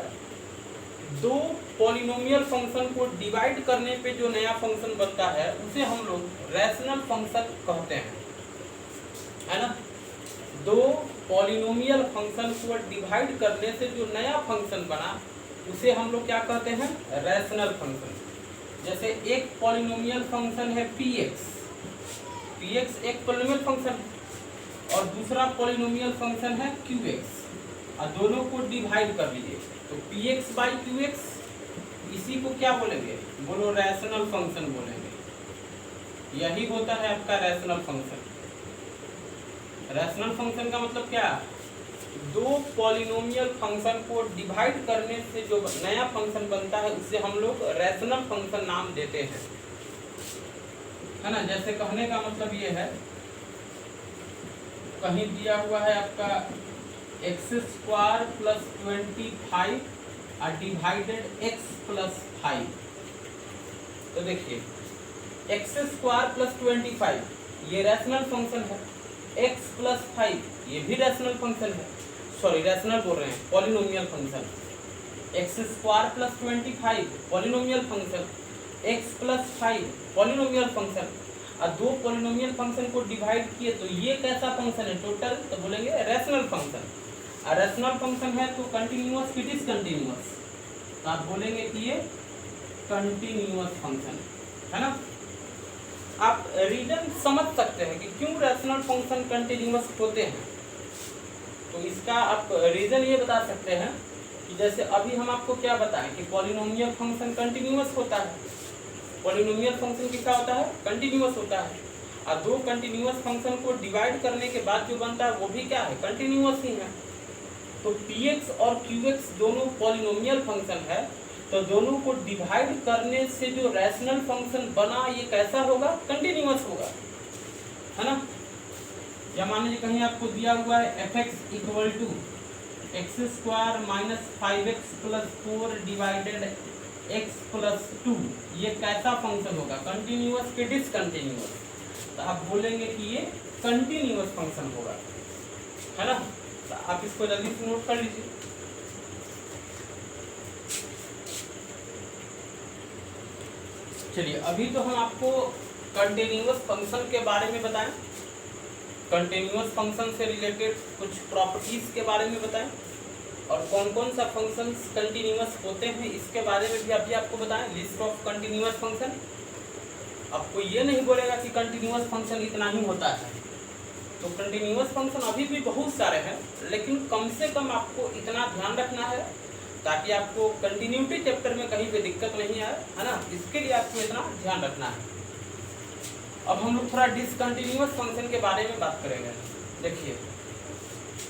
Speaker 1: दो पॉलिनोमियल फंक्शन को डिवाइड करने पे जो नया फंक्शन बनता है उसे हम लोग रैशनल फंक्शन कहते हैं, है ना। दो पॉलिनोमियल फंक्शन को डिवाइड करने से जो नया फंक्शन बना उसे हम लोग क्या कहते हैं, रैशनल फंक्शन। जैसे एक पॉलिनोमियल फंक्शन है px, px एक पॉलिनोमियल फंक्शन और दूसरा पॉलिनोमियल फंक्शन है qx, और दोनों को डिवाइड कर लीजिए तो px बाई qx, इसी को क्या बोलेंगे, बोलो रैशनल फंक्शन बोलेंगे। यही होता है आपका रैशनल फंक्शन। रैशनल फंक्शन का मतलब क्या, दो पॉलिनोमियल फंक्शन को डिवाइड करने से जो नया फंक्शन बनता है उसे हम लोग रैशनल फंक्शन नाम देते हैं, है ना। जैसे कहने का मतलब ये है, कहीं दिया हुआ है आपका x² + 25 और डिवाइडेड x + 5, तो देखिए x² + 25 ये रैशनल फंक्शन है, x + 5 ये भी रैशनल फंक्शन है, सॉरी रैशनल बोल रहे हैं, polynomial function. x² + 25 polynomial function, x + 5 polynomial function, और दो पॉलिनोमियल फंक्शन को डिवाइड किए तो ये कैसा फंक्शन है टोटल, तो बोलेंगे रैशनल फंक्शन। और रैशनल फंक्शन है तो कंटिन्यूअस कि डिसकंटिन्यूअस, तो आप बोलेंगे कि ये कंटिन्यूअस फंक्शन, है ना। आप रीजन समझ सकते हैं कि क्यों रैशनल फंक्शन कंटिन्यूअस होते हैं, तो इसका आप रीजन ये बता सकते हैं कि जैसे अभी हम आपको क्या बताएं कि पॉलिनोमियल फंक्शन कंटिन्यूअस होता है, पॉलिनोमियल फंक्शन कितना होता है, कंटिन्यूअस होता है, और दो कंटिन्यूअस फंक्शन को डिवाइड करने के बाद जो बनता है वो भी क्या है, कंटिन्यूअस ही है। तो px और qx दोनों पॉलिनोमियल फंक्शन है, तो दोनों को डिवाइड करने से जो रैशनल फंक्शन बना ये कैसा होगा, कंटिन्यूअस होगा, है ना। या मान लीजिए कहीं आपको दिया हुआ है fx = x² - 5x + 4 divided x + 2, ये कैसा फंक्शन होगा, कंटिन्यूअस कि डिसकंटिन्यूअस, तो आप बोलेंगे कि ये कंटिन्यूअस फंक्शन होगा, है ना। तो आप इसको जल्दी से नोट कर लीजिए। चलिए अभी तो हम आपको कंटिन्यूअस फंक्शन के बारे में बताएं, कंटिन्यूअस फंक्शन से रिलेटेड कुछ प्रॉपर्टीज के बारे में बताएं, और कौन कौन सा फंक्शंस कंटिन्यूअस होते हैं इसके बारे में भी अभी आपको बताएं, लिस्ट ऑफ कंटिन्यूअस फंक्शन। आपको ये नहीं बोलेगा कि कंटिन्यूअस फंक्शन इतना ही होता है, तो कंटिन्यूअस फंक्शन अभी भी बहुत सारे हैं, लेकिन कम से कम आपको इतना ध्यान रखना है ताकि आपको कंटिन्यूटी चैप्टर में कहीं पे दिक्कत नहीं आए, है ना। इसके लिए आपको इतना ध्यान रखना है। अब हम लोग थोड़ा डिसकंटिन्यूअस फंक्शन के बारे में बात करेंगे। देखिए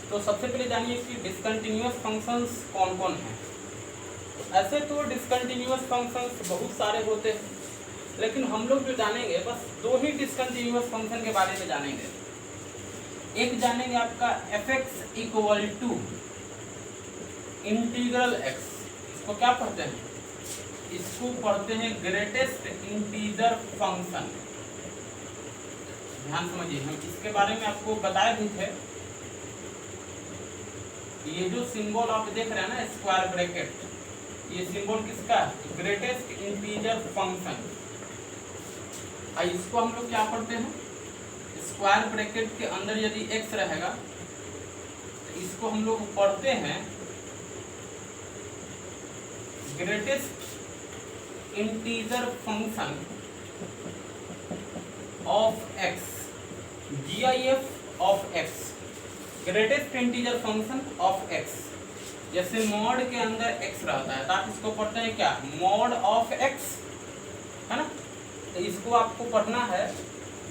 Speaker 1: तो सबसे पहले जानिए कि डिसकंटिन्यूअस फंक्शंस कौन कौन हैं। ऐसे तो डिसकंटिन्यूअस फंक्शंस बहुत सारे होते हैं, लेकिन हम लोग जो जानेंगे बस दो ही डिसकंटिन्यूअस फंक्शन के बारे में जानेंगे। एक जानेंगे आपका fx = इंटीग्रल x, इसको क्या पढ़ते हैं, इसको पढ़ते हैं ग्रेटेस्ट इंटीजर फंक्शन। ध्यान समझिए, हम इसके बारे में आपको बताए भी थे। ये जो सिंबल आप देख रहे हैं ना स्क्वायर ब्रैकेट, ये सिंबल किसका, ग्रेटेस्ट इंटीजर फंक्शन। इसको हम लोग क्या पढ़ते हैं, स्क्वायर ब्रैकेट के अंदर यदि x रहेगा तो इसको हम लोग पढ़ते हैं greatest integer function of x, GIF of x, greatest integer function of x। जैसे मॉड के अंदर x रहता है तो आप इसको पढ़ते हैं क्या, मॉड ऑफ x, है ना। तो इसको आपको पढ़ना है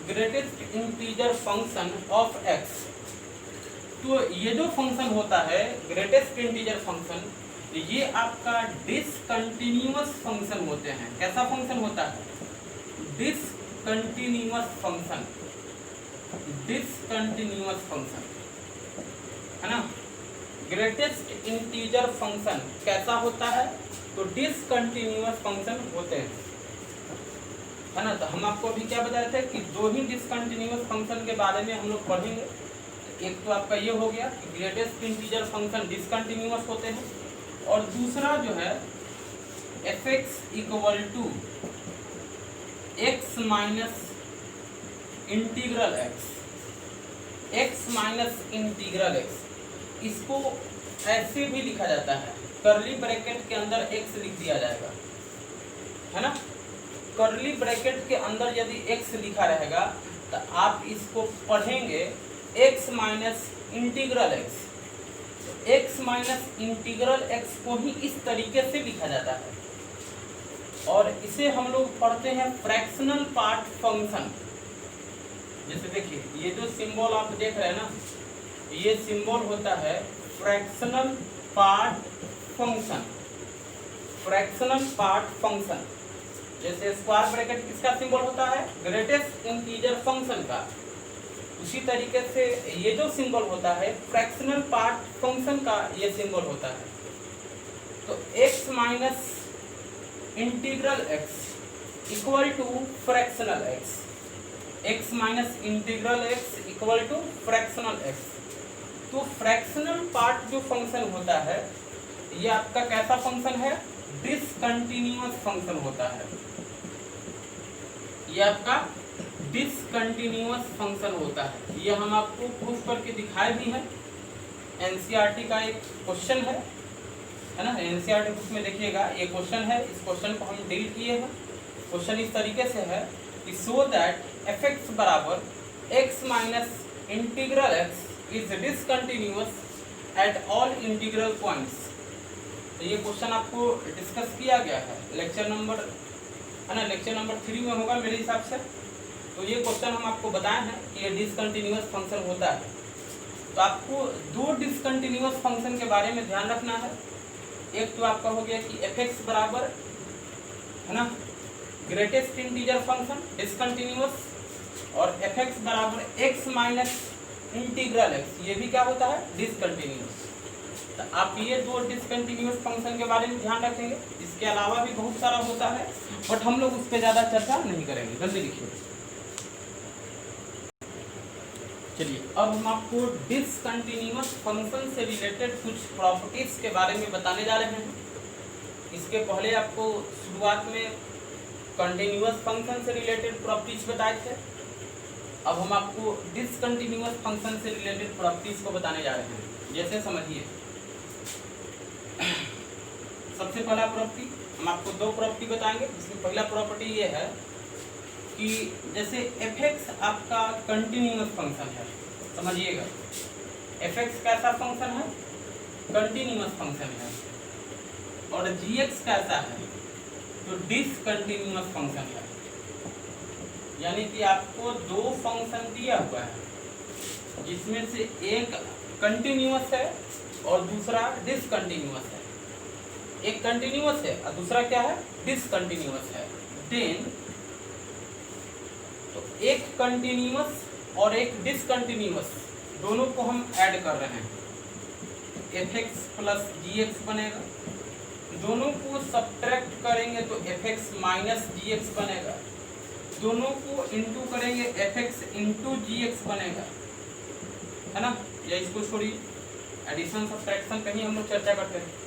Speaker 1: greatest integer function of x. तो ये जो फंक्शन होता है ग्रेटेस्ट इंटीजर फंक्शन, ये आपका डिसकंटिन्यूअस फंक्शन होते हैं। कैसा फंक्शन होता है? डिसकंटिन्यूअस फंक्शन, डिसकंटिन्यूअस फंक्शन, है ना। ग्रेटेस्ट इंटीजर फंक्शन कैसा होता है? तो डिसकंटिन्यूअस फंक्शन होते हैं, है ना। तो हम आपको अभी क्या बताए थे कि दो ही डिसकंटिन्यूअस फंक्शन के बारे में हम लोग पढ़ेंगे। एक तो आपका ये हो गया कि ग्रेटेस्ट इंटीजर फंक्शन डिसकंटिन्यूअस होते हैं, और दूसरा जो है fx equal to x minus integral x minus integral x। इसको ऐसे भी लिखा जाता है, कर्ली ब्रैकेट के अंदर x लिख दिया जाएगा, है ना। कर्ली ब्रैकेट के अंदर यदि x लिखा रहेगा तो आप इसको पढ़ेंगे x minus integral x। x minus integral x को ही इस तरीके से लिखा जाता है, और इसे हम लोग पढ़ते हैं फ्रैक्शनल पार्ट फंक्शन। जैसे देखिए ये जो सिंबल आप देख रहे हैं ना, ये सिंबल होता है fractional part function, fractional part function. जैसे स्क्वायर ब्रैकेट किसका सिंबल होता है? ग्रेटेस्ट इंटीजर फंक्शन का। उसी तरीके से ये जो सिंबल होता है फ्रैक्शनल पार्ट फंक्शन का, ये सिंबल होता है। तो x minus integral x equal to fractional x, x minus integral x equal to fractional x। तो फ्रैक्शनल पार्ट जो फंक्शन होता है ये आपका कैसा फंक्शन है? डिसकंटिन्यूअस फंक्शन होता है। ये आपका डिसकंटिन्यूअस फंक्शन होता है। ये हम आपको प्रूफ करके दिखाए भी हैं। एनसीईआरटी का एक क्वेश्चन है ना। एनसीईआरटी बुक में देखिएगा ये क्वेश्चन है, इस क्वेश्चन को हम डील किए हैं। क्वेश्चन इस तरीके से है कि सो दैट एफ बराबर x minus integral x is discontinuous at all integral points. तो ये क्वेश्चन आपको डिस्कस किया गया है लेक्चर नंबर, है ना, लेक्चर नंबर 3 में होगा मेरे हिसाब से। तो ये क्वेश्चन हम आपको बताए हैं कि ये डिसकंटिन्यूअस फंक्शन होता है। तो आपको दो डिसकंटिन्यूअस फंक्शन के बारे में ध्यान रखना है। एक तो आपका हो गया कि f(x) बराबर, है ना, ग्रेटेस्ट इंटीजर फंक्शन डिसकंटिन्यूअस, और f(x) बराबर x माइनस इंटीग्रल x, ये भी क्या होता है? डिसकंटिन्यूअस। तो आप ये दो डिसकंटिन्यूअस फंक्शन के बारे में ध्यान रखेंगे। इसके अलावा भी बहुत सारा होता है, बट हम लोग उस पर ज़्यादा चर्चा नहीं करेंगे। जल्दी लिखिए। चलिए अब हम आपको डिसकंटिन्यूअस फंक्शन से रिलेटेड कुछ प्रॉपर्टीज के बारे में बताने जा रहे हैं। इसके पहले आपको शुरुआत में कंटिन्यूअस फंक्शन से रिलेटेड प्रॉपर्टीज बताए थे। अब हम आपको डिसकंटिन्यूअस फंक्शन से रिलेटेड प्रॉपर्टीज को बताने जा रहे हैं। जैसे समझिए, सबसे पहला प्रॉपर्टी हम आपको दो प्रॉपर्टी बताएंगे। इसमें पहला प्रॉपर्टी ये है कि जैसे f(x) आपका कंटिन्यूअस फंक्शन है, समझिएगा f(x) कैसा फंक्शन है? कंटिन्यूअस फंक्शन है। और g(x) कैसा है? तो डिसकंटिन्यूअस फंक्शन है। यानी कि आपको दो फंक्शन दिया हुआ है जिसमें से एक कंटिन्यूअस है और दूसरा डिसकंटिन्यूअस है। एक कंटिन्यूअस है और दूसरा क्या है? डिसकंटिन्यूअस है। देन तो एक कंटिन्यूअस और एक डिसकंटिन्यूअस दोनों को हम ऐड कर रहे हैं, f(x) प्लस g(x) बनेगा। दोनों को सब्ट्रैक्ट करेंगे तो f(x) माइनस g(x) बनेगा। दोनों को इंटू करेंगे f(x) इंटू g(x) बनेगा, है ना। या इसको छोड़िए, एडिशन सब्ट्रैक्शन कहीं हम लोग चर्चा करते हैं।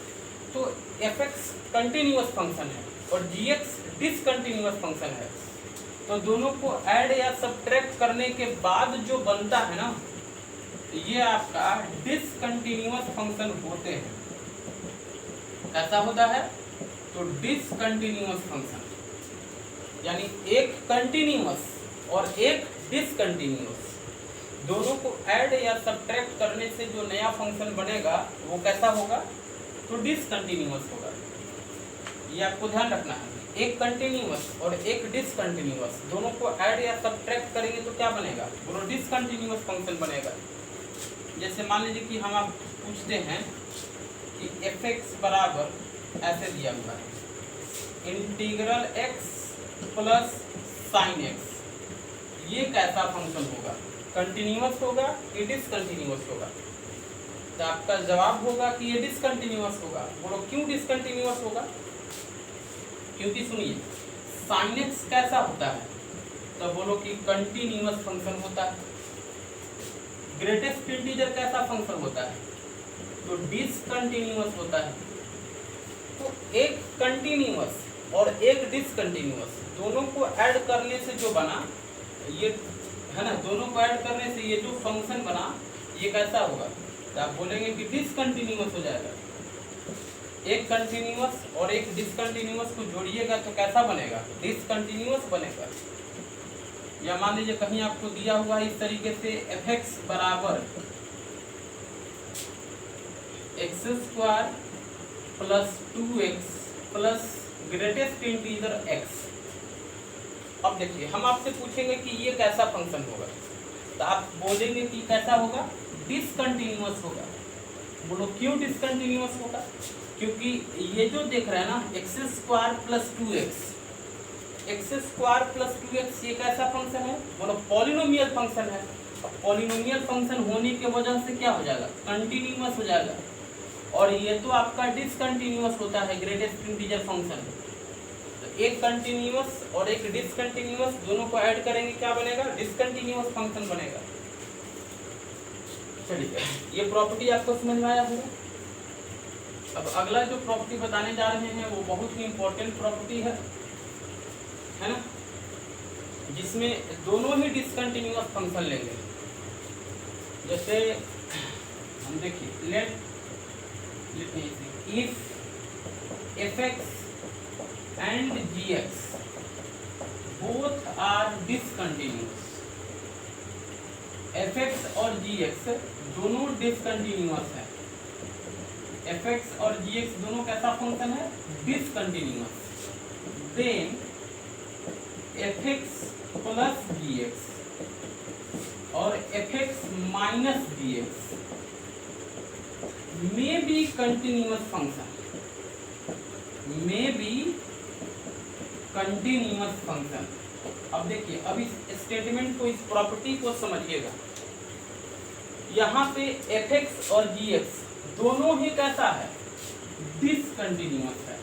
Speaker 1: तो f(x) कंटिन्यूअस फंक्शन है और g(x) डिसकंटिन्यूअस फंक्शन है। तो दोनों को ऐड या सब्ट्रैक्ट करने के बाद जो बनता है ना, ये आपका डिसकंटिन्यूअस फंक्शन होते हैं। कैसा होता है? तो डिसकंटिन्यूअस फंक्शन, यानी एक कंटिन्यूअस और एक डिसकंटिन्यूअस, दोनों को ऐड या सब्ट्रैक्ट करने से जो नया फंक्शन बनेगा वो कैसा होगा? तो डिसकंटिन्यूअस होगा। ये आपको ध्यान रखना है। एक कंटिन्यूअस और एक डिसकंटिन्यूअस दोनों को ऐड या सब्ट्रैक्ट करेंगे तो क्या बनेगा, बोलो डिसकंटिन्यूअस फंक्शन बनेगा। जैसे मान लीजिए कि हम आप पूछते हैं कि fx बराबर ऐसे दिया हुआ है integral x plus sign x, ये कैसा फंक्शन होगा, कंटिन्यूअस होगा कि डिसकंटिन्यूअस होगा। तो आपका जवाब होगा कि ये डिसकंटिन्यूअस होगा। बोलो क्यों डिसकंटिन्यूअस होगा, क्योंकि सुनिए साइन एक्स कैसा होता है, तो बोलो कि कंटिन्यूअस फंक्शन होता है। ग्रेटेस्ट इंटीजर कैसा फंक्शन होता है, तो डिसकंटिन्यूअस होता है। तो एक कंटिन्यूअस और एक डिसकंटिन्यूअस दोनों को ऐड करने से जो बना ये है ना, दोनों को ऐड करने से ये जो फंक्शन बना ये कैसा होगा, तो आप बोलेंगे कि डिसकंटिन्यूअस हो जाएगा। एक कंटिन्यूअस और एक डिसकंटिन्यूअस को जोड़िएगा तो कैसा बनेगा, डिसकंटिन्यूअस बनेगा। या मान लीजिए कहीं आपको दिया हुआ है इस तरीके से fx बराबर x² plus 2x plus greatest integer x। अब देखिए हम आपसे पूछेंगे कि ये कैसा फंक्शन होगा, तो आप बोलेंगे कि कैसा होगा, डिसकंटिन्यूअस होगा। बोलो क्यों डिसकंटिन्यूअस होगा, क्योंकि ये जो देख रहे हैं ना x² plus 2x, x² plus 2x ये कैसा फंक्शन है, बोलो पॉलिनोमियल फंक्शन है। अब पॉलिनोमियल फंक्शन होने के वजह से क्या हो जाएगा, कंटिन्यूअस हो जाएगा। और ये तो आपका डिसकंटिन्यूअस होता है ग्रेटेस्ट इंटीजर फंक्शन। तो एक कंटिन्यूअस और एक डिसकंटिन्यूअस दोनों को ऐड करेंगे क्या बनेगा, डिसकंटिन्यूअस फंक्शन बनेगा। चलिए ये प्रॉपर्टी आपको समझ में आया होगा। अब अगला जो प्रॉपर्टी बताने जा रहे हैं वो बहुत ही इंपॉर्टेंट प्रॉपर्टी है ना, जिसमें दोनों ही डिसकंटिन्यूअस फंक्शन लेंगे। जैसे हम देखिए let if fx and gx both are discontinuous, fx और gx दोनों डिसकंटिन्यूअस है। fx और gx दोनों कैसा फंक्शन है, discontinuous. Then fx plus gx और fx minus gx may be continuous function, may be continuous function. अब देखिए अब इस स्टेटमेंट को, इस प्रॉपर्टी को समझिएगा। यहाँ पे fx और gx दोनों ही कैसा है, डिसकंटिन्यूअस है।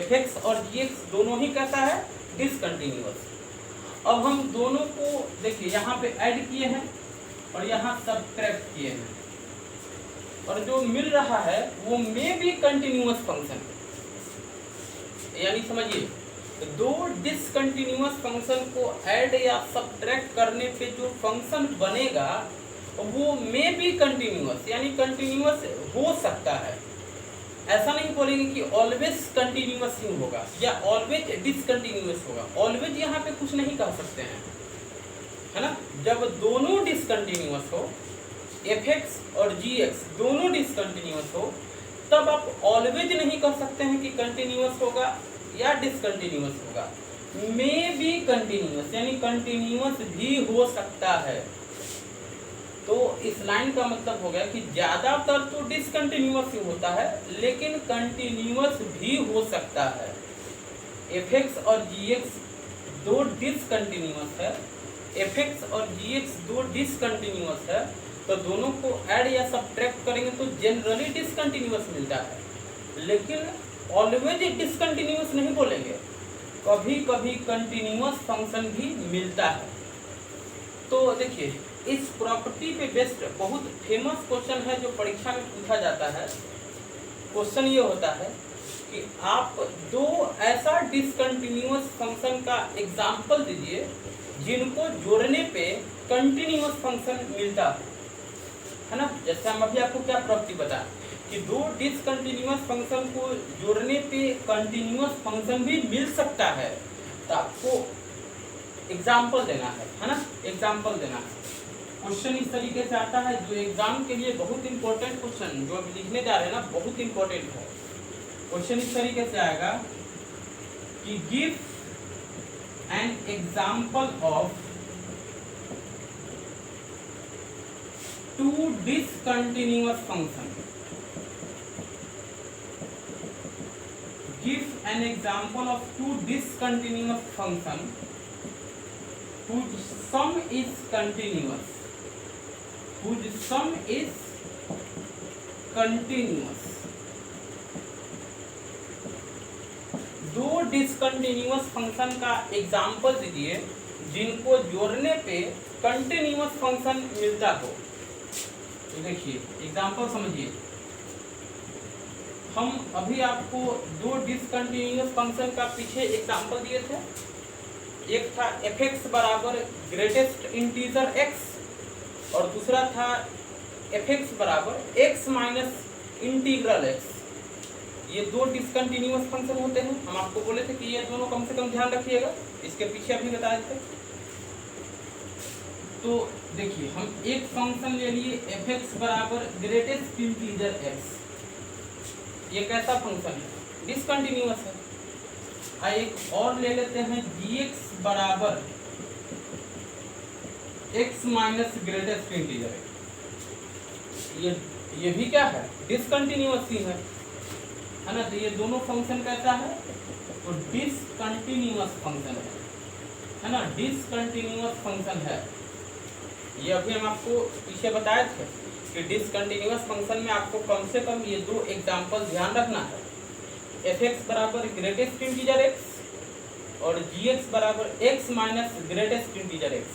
Speaker 1: fx और gx दोनों ही कैसा है, डिसकंटिन्यूअस। अब हम दोनों को देखिए यहाँ पे ऐड किए हैं और यहाँ सब्ट्रैक्ट किए हैं, और जो मिल रहा है वो में बी कंटिन्यूअस फंक्शन। यानी समझिए दो डिसकंटिन्यूअस फंक्शन को ऐड या सब्ट्रैक्ट करने पे जो फंक्शन बनेगा वो में बी कंटिन्यूअस, यानी कंटिन्यूअस हो सकता है। ऐसा नहीं बोलेंगे कि ऑलवेज कंटिन्यूअस ही होगा या ऑलवेज डिसकंटिन्यूअस होगा। ऑलवेज यहाँ पे कुछ नहीं कह सकते हैं, है ना। जब दोनों डिसकंटिन्यूअस हो, fx और gx दोनों डिसकंटिन्यूअस हो, तब आप ऑलवेज नहीं कह सकते हैं कि कंटिन्यूअस होगा या डिसकंटिन्यूअस होगा। में बी कंटिन्यूअस यानी कंटिन्यूअस भी हो सकता है। तो इस लाइन का मतलब हो गया कि ज्यादातर तो डिसकंटिन्यूअस ही होता है, लेकिन कंटिन्यूअस भी हो सकता है। fx और gx दो डिसकंटिन्यूअस है, fx और gx दो डिसकंटिन्यूअस है, तो दोनों को ऐड या सब्ट्रैक्ट करेंगे तो जनरली डिसकंटिन्यूअस मिलता है। लेकिन ऑलवेज डिसकंटिन्यूअस नहीं बोलेंगे, कभी कभी कंटिन्यूअस फंक्शन भी मिलता है। तो देखिए इस प्रॉपर्टी पे बेस्ड बहुत फेमस क्वेश्चन है जो परीक्षा में पूछा जाता है। क्वेश्चन ये होता है कि आप दो ऐसा डिसकंटिन्यूअस फंक्शन का एग्जाम्पल दीजिए जिनको जोड़ने पे कंटिन्यूअस फंक्शन मिलता है ना। जैसे हम अभी आपको क्या प्रॉपर्टी बताएं कि दो डिसकंटिन्यूअस फंक्शन को जोड़ने पे कंटिन्यूअस फंक्शन भी मिल सकता है। तो आपको एग्जाम्पल देना है ना, एग्जाम्पल देना है। क्वेश्चन इस तरीके से आता है जो एग्जाम के लिए बहुत इंपॉर्टेंट क्वेश्चन जो अभी लिखने जा रहे हैं ना, बहुत इंपॉर्टेंट है। क्वेश्चन इस तरीके से आएगा कि give an example of two discontinuous function. Give an example of two discontinuous function whose sum is continuous, whose sum is continuous। दो डिसकंटिन्यूअस फंक्शन का एग्जाम्पल दीजिए जिनको जोड़ने पे कंटिन्यूअस फंक्शन मिलता हो। तो देखिए एग्जाम्पल समझिए, हम अभी आपको दो डिसकंटिन्यूअस फंक्शन का पीछे एग्जाम्पल दिए थे। एक था f(x) बराबर ग्रेटेस्ट इंटीजर x और दूसरा था f(x) बराबर x माइनस इंटीग्रल x। ये दो डिसकंटिन्यूअस फंक्शन होते हैं। हम आपको बोले थे कि ये दोनों कम से कम ध्यान रखिएगा, इसके पीछे अभी बता देते। तो देखिए हम एक फंक्शन ले लिए f(x) बराबर ग्रेटेस्ट इंटीजर x। ये कैसा फंक्शन है? डिसकंटिन्यूअस है। एक और ले लेते हैं gx बराबर x माइनस ग्रेटेस्ट इंटीजर। ये भी क्या है? डिसकंटिन्यूअस ही है ना। तो ये दोनों फंक्शन कैसा है? तो डिसकंटिन्यूअस फंक्शन है ना, डिसकंटिन्यूअस फंक्शन है। ये अभी हम आपको पीछे बताए थे कि डिसकंटिन्यूअस फंक्शन में आपको कम से कम ये दो एग्जाम्पल ध्यान रखना है। f(x) बराबर ग्रेटेस्ट इंटीजर x और gx बराबर x minus greatest integer x।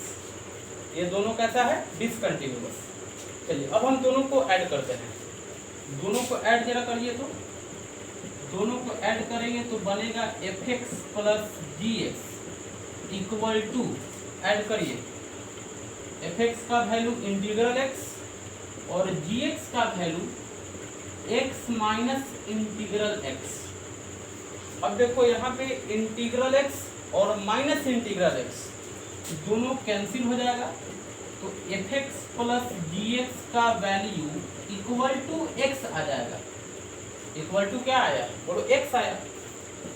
Speaker 1: ये दोनों कैसा है? डिसकंटिन्यूअस। चलिए अब हम दोनों को ऐड करते हैं। दोनों को ऐड जरा करिए। तो दोनों को ऐड करेंगे तो बनेगा f(x) plus gx equal to, add करिए, f(x) का वैल्यू इंटीग्रल x और gx का value x minus integral x। अब देखो यहाँ पे इंटीग्रल x और माइनस इंटीग्रल x दोनों कैंसिल हो जाएगा। तो f(x) प्लस gx का वैल्यू इक्वल टू x आ जाएगा। इक्वल टू क्या आया? बोलो x आया।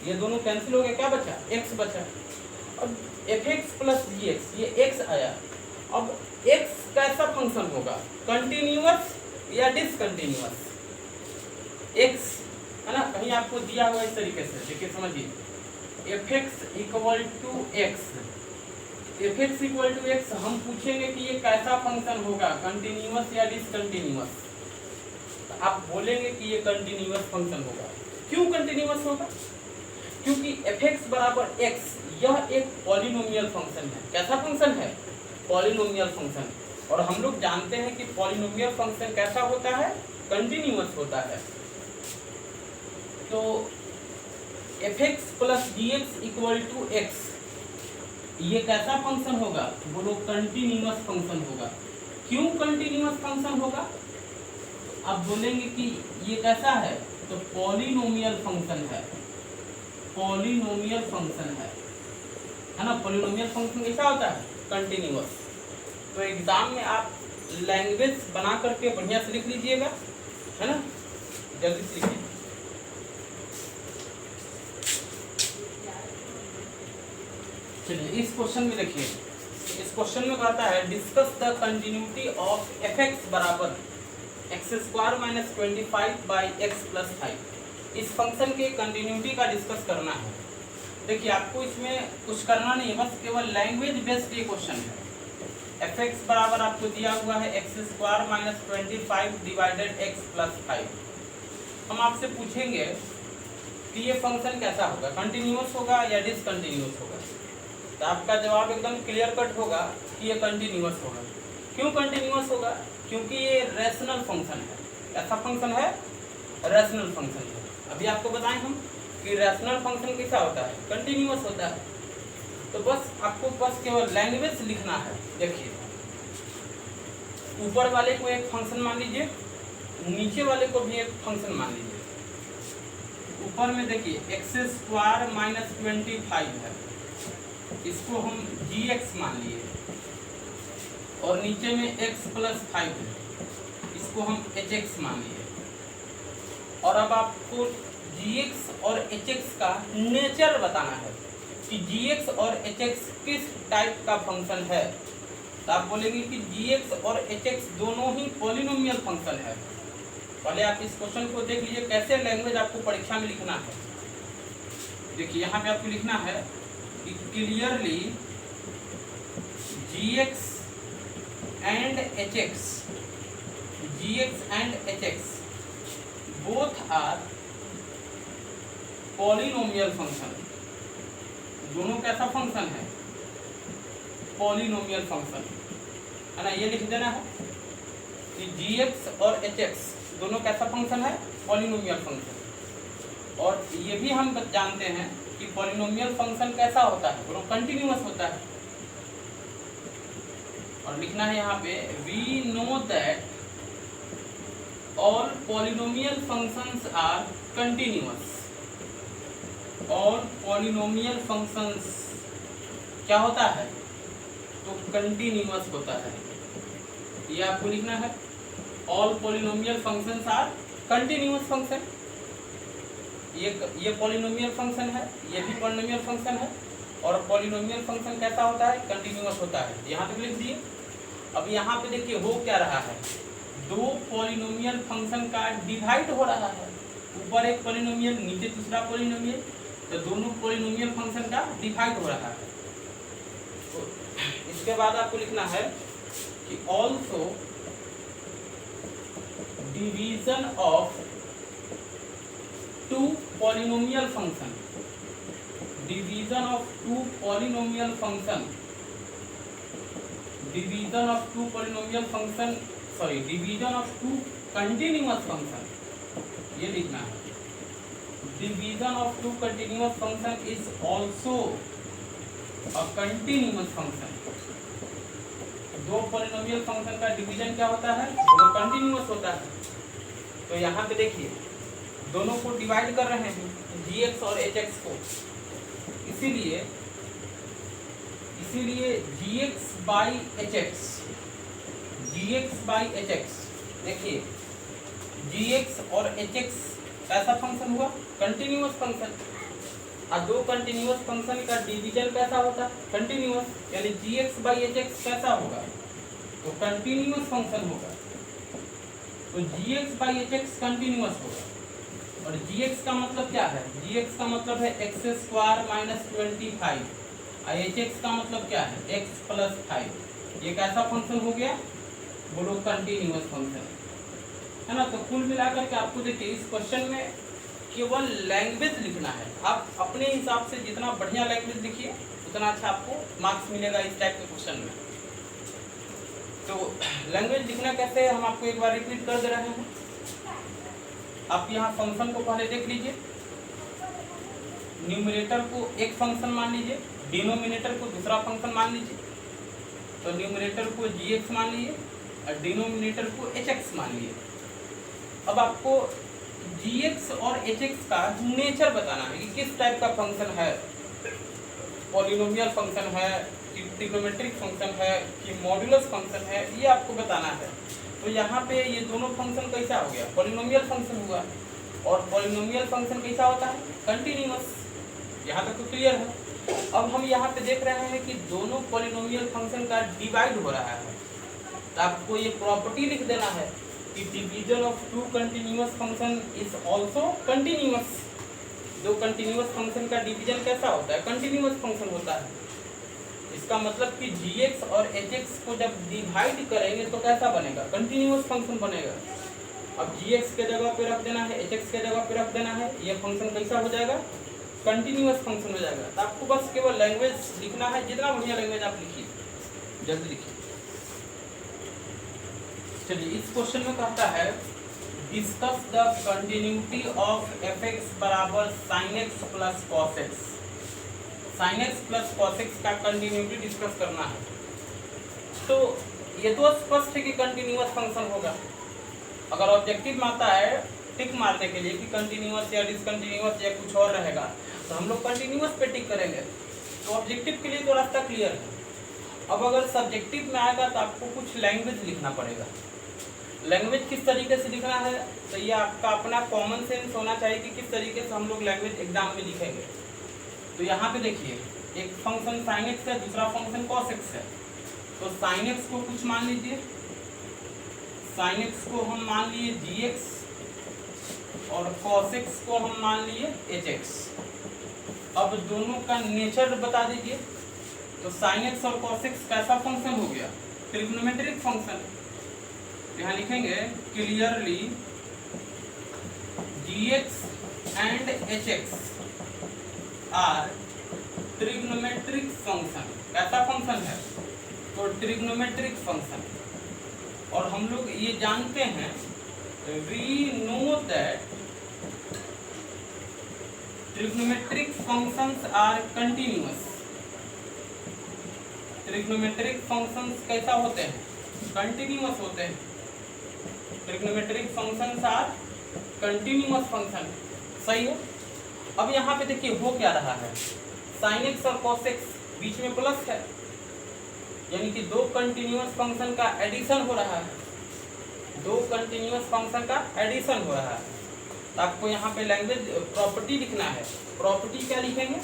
Speaker 1: ये दोनों कैंसिल हो गए, क्या बचा? x बचा। अब f(x) प्लस gx ये x आया। अब x कैसा फंक्शन होगा? कंटिन्यूअस या डिसकंटिन्यूअस? x है ना, कहीं आपको दिया हुआ इस तरीके से, देखिए समझिए, f(x) equal to x। f(x) equal to x हम पूछेंगे कि ये कैसा फंक्शन होगा, कंटिन्यूअस या डिसकंटिन्यूअस। तो आप बोलेंगे कि ये कंटिन्यूअस फंक्शन होगा। क्यों कंटिन्यूअस होगा? क्योंकि f(x) बराबर x यह एक पॉलिनोमियल फंक्शन है। कैसा फंक्शन है? Polynomial function. और हम लोग जानते हैं कि पॉलिनोमियल फंक्शन कैसा होता है? कंटिन्यूअस होता है। तो f(x) plus gx equal to x ये कैसा फंक्शन होगा? बोलो कंटिन्यूअस फंक्शन होगा। क्यों कंटिन्यूअस फंक्शन होगा? तो आप बोलेंगे कि ये कैसा है? तो पॉलिनोमियल फंक्शन है। पॉलिनोमियल फंक्शन है ना। पॉलिनोमियल फंक्शन कैसा होता है? कंटिन्यूअस। तो एग्जाम में आप लैंग्वेज बना करके बढ़िया से लिख लीजिएगा, है ना, जल्दी से लिखिए। चलिए इस क्वेश्चन में देखिए, इस क्वेश्चन में कहता है discuss the continuity of f(x) बराबर x² minus 25 by x plus 5। इस फंक्शन के कंटिन्यूटी का डिस्कस करना है। देखिए आपको इसमें कुछ करना नहीं है, बस केवल लैंग्वेज बेस्ड ये क्वेश्चन है। f(x) बराबर आपको दिया हुआ है x² minus 25 divided x plus 5। हम आपसे पूछेंगे कि ये फंक्शन कैसा होगा, कंटिन्यूअस होगा या डिसकंटिन्यूअस होगा। तो आपका जवाब एकदम क्लियर कट होगा कि ये कंटिन्यूअस होगा। क्यों कंटिन्यूअस होगा? क्योंकि ये रैशनल फंक्शन है। ऐसा फंक्शन है, रैशनल फंक्शन है। अभी आपको बताएं हम कि रैशनल फंक्शन कैसा होता है? कंटिन्यूअस होता है। तो बस आपको बस केवल लैंग्वेज लिखना है। देखिए ऊपर वाले को एक फंक्शन मान लीजिए, नीचे वाले को भी एक फंक्शन मान लीजिए। ऊपर में देखिए x² माइनस 25 है, इसको हम gx मान लिए, और नीचे में x प्लस 5 है, इसको हम hx मान लिए। और अब आपको gx और hx का नेचर बताना है कि gx और hx किस टाइप का फंक्शन है। तो आप बोलेंगे कि gx और hx दोनों ही पॉलिनोमियल फंक्शन है। पहले आप इस क्वेश्चन को देख लीजिए कैसे लैंग्वेज आपको परीक्षा में लिखना है। देखिए यहाँ पे आपको लिखना है कि clearly gx and hx both are polynomial function. दोनों कैसा फंक्शन है? पॉलिनोमियल फंक्शन है ना। ये लिख देना है कि gx और hx दोनों कैसा फंक्शन है? Polynomial function. और ये भी हम जानते हैं कि पॉलिनोमियल फंक्शन कैसा होता है? वो कंटिन्यूअस होता है। और लिखना है यहाँ पे we know that all polynomial functions are continuous. All polynomial functions क्या होता है? तो कंटिन्यूअस होता है। ये आपको लिखना है all polynomial functions are continuous function. ये पॉलिनोमियल फंक्शन है, ये भी पॉलिनोमियल फंक्शन है। और पॉलिनोमियल फंक्शन कैसा होता है? कंटिन्यूअस होता है। यहाँ तक लिख दिए। अब यहाँ पे देखिए हो क्या रहा है, दो पॉलिनोमियल फंक्शन का डिवाइड हो रहा है। ऊपर एक पॉलिनोमियल, नीचे दूसरा पॉलिनोमियल, तो दोनों पॉलिनोमियल फंक्शन का डिवाइड हो रहा है। तो इसके बाद आपको लिखना है कि also division of two polynomial function, division of two polynomial function, division of two polynomial function, sorry division of two continuous function, ये लिखना है। Division of two continuous function is also a continuous function. दो polynomial function का division क्या होता है? वो continuous होता है। तो यहाँ पे देखिए दोनों को डिवाइड कर रहे हैं gx और hx को, इसीलिए gx by hx, gx by hx, देखिए gx और hx कैसा फंक्शन हुआ? Continuous function. और दो कंटिन्यूअस फंक्शन का डिवीजन कैसा होता है? कंटिन्यूअस। यानी gx बाई hx कैसा होगा? तो कंटिन्यूअस फंक्शन होगा। तो gx बाई hx कंटिन्यूअस होगा। और gx का मतलब क्या है? gx का मतलब है एक्स स्क्वायर माइनस 25 और hx का मतलब क्या है? x plus 5। ये कैसा फंक्शन हो गया? बोलो कंटिन्यूअस फंक्शन है ना। तो कुल मिलाकर के आपको देखिए इस क्वेश्चन में केवल लैंग्वेज लिखना है। आप अपने हिसाब से जितना बढ़िया लैंग्वेज लिखिए उतना अच्छा आपको मार्क्स मिलेगा इस टाइप के क्वेश्चन में। तो लैंग्वेज लिखना कैसे है हम आपको एक बार रिपीट कर दे रहे हैं। आप यहाँ फंक्शन को पहले देख लीजिए। न्यूमरेटर को एक फंक्शन मान लीजिए, डिनोमिनेटर को दूसरा फंक्शन मान लीजिए। तो न्यूमरेटर को gx मान लीजिए और डिनोमिनेटर को hx मान लीजिए। अब आपको gx और hx का नेचर बताना है कि किस टाइप का फंक्शन है। पॉलिनोमियल फंक्शन है कि ट्रिग्नोमेट्रिक फंक्शन है कि मॉड्यूलस फंक्शन है, ये आपको बताना है। तो यहाँ पे ये दोनों फंक्शन कैसा हो गया? पॉलिनोमियल फंक्शन हुआ। और पॉलिनोमियल फंक्शन कैसा होता है? कंटिन्यूअस। यहाँ तक तो क्लियर है। अब हम यहाँ पे देख रहे हैं कि दोनों पॉलिनोमियल फंक्शन का डिवाइड हो रहा है। तो आपको ये प्रॉपर्टी लिख देना है कि division of two continuous function is also continuous. दो कंटिन्यूअस फंक्शन का डिवीजन कैसा होता है? कंटिन्यूअस फंक्शन होता है। इसका मतलब कि gx और hx को जब डिवाइड करेंगे तो कैसा बनेगा? कंटिन्यूअस फंक्शन बनेगा। अब gx के जगह पे रख देना है, hx के जगह पे रख देना है, ये फंक्शन कैसा हो जाएगा? कंटिन्यूअस फंक्शन हो जाएगा। तो आपको बस केवल लैंग्वेज लिखना है। जितना बढ़िया लैंग्वेज आप लिखिए, जल्दी लिखिए। चलिए इस क्वेश्चन में कहता है discuss the continuity of fx बराबर sin x plus cos x। sin x plus cos x का कंटिन्यूटी डिस्कस करना है। तो ये तो स्पष्ट है कि कंटिन्यूअस फंक्शन होगा। अगर ऑब्जेक्टिव में आता है टिक मारने के लिए कि कंटिन्यूअस या डिसकंटिन्यूअस या कुछ और रहेगा तो हम लोग कंटिन्यूअस पे टिक करेंगे। तो ऑब्जेक्टिव के लिए तो रास्ता क्लियर है। अब अगर सब्जेक्टिव में आएगा तो आपको कुछ लैंग्वेज लिखना पड़ेगा। लैंग्वेज किस तरीके से लिखना है, तो ये आपका अपना कॉमन सेंस होना चाहिए कि किस तरीके से हम लोग लैंग्वेज एग्जाम में लिखेंगे। तो यहाँ पे देखिए एक फंक्शन साइन एक्स है, दूसरा फंक्शन कॉस एक्स है। तो साइन एक्स को कुछ मान लीजिए, साइन एक्स को हम मान लिए जी एक्स और कॉस एक्स को हम मान लिए एच एक्स। अब दोनों का नेचर बता दीजिए। तो साइन एक्स और कॉस एक्स कैसा फंक्शन हो गया, ट्रिग्नोमेट्रिक फंक्शन। यहाँ लिखेंगे clearly g x and h x are trigonometric function. कैसा फंक्शन है, तो ट्रिग्नोमेट्रिक फंक्शन। और हम लोग ये जानते हैं, we know that trigonometric functions are continuous. Trigonometric functions कैसा होते हैं, कंटिन्यूअस होते हैं। Trigonometric functions are continuous function, सही है। अब यहाँ पे देखिए हो क्या रहा है, साइन एक्स और कॉस एक्स बीच में प्लस है, यानी कि दो कंटिन्यूअस फंक्शन का एडिशन हो रहा है, दो कंटिन्यूअस फंक्शन का एडिशन हो रहा है। तो आपको यहाँ पे लैंग्वेज प्रॉपर्टी लिखना है। प्रॉपर्टी क्या लिखेंगे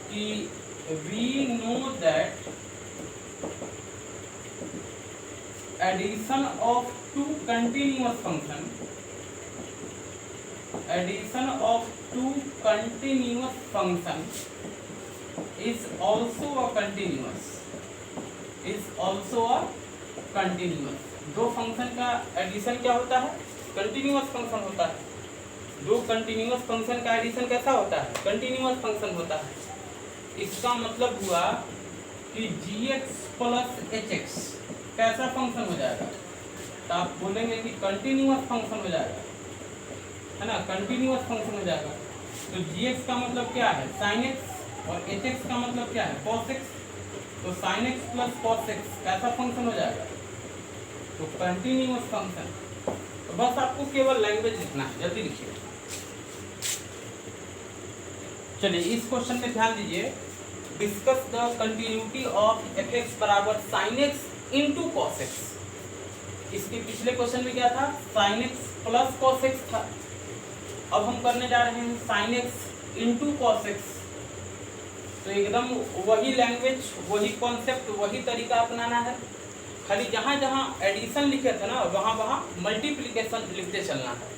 Speaker 1: कि we know that addition of two continuous function, addition of two continuous function is also a continuous, is also a continuous। दो फंक्शन का एडिशन क्या होता है, कंटिन्यूअस फंक्शन होता है। दो कंटिन्यूअस फंक्शन का एडिशन कैसा होता है, कंटिन्यूअस फंक्शन होता है। इसका मतलब हुआ कि gx प्लस hx कैसा फंक्शन हो जाएगा, तो आप बोलेंगे कि कंटिन्यूअस फंक्शन हो जाएगा, है ना, कंटिन्यूअस फंक्शन हो जाएगा। तो gx का मतलब क्या है, साइन एक्स, और hx का मतलब क्या है, cos x। तो sin x plus cos x कैसा फंक्शन हो जाएगा, तो कंटिन्यूअस फंक्शन। तो बस आपको केवल लैंग्वेज लिखना है, जल्दी लिखिए। चलिए इस क्वेश्चन में ध्यान दीजिए, discuss the continuity of fx बराबर sin x into cos x। इसके पिछले क्वेश्चन में क्या था, sin x plus cos x था। अब हम करने जा रहे हैं sin x into cos x। तो एकदम वही लैंग्वेज, वही कॉन्सेप्ट, वही तरीका अपनाना है। खाली जहाँ जहाँ एडिशन लिखे थे ना, वहाँ वहाँ मल्टीप्लिकेशन लिखते चलना है।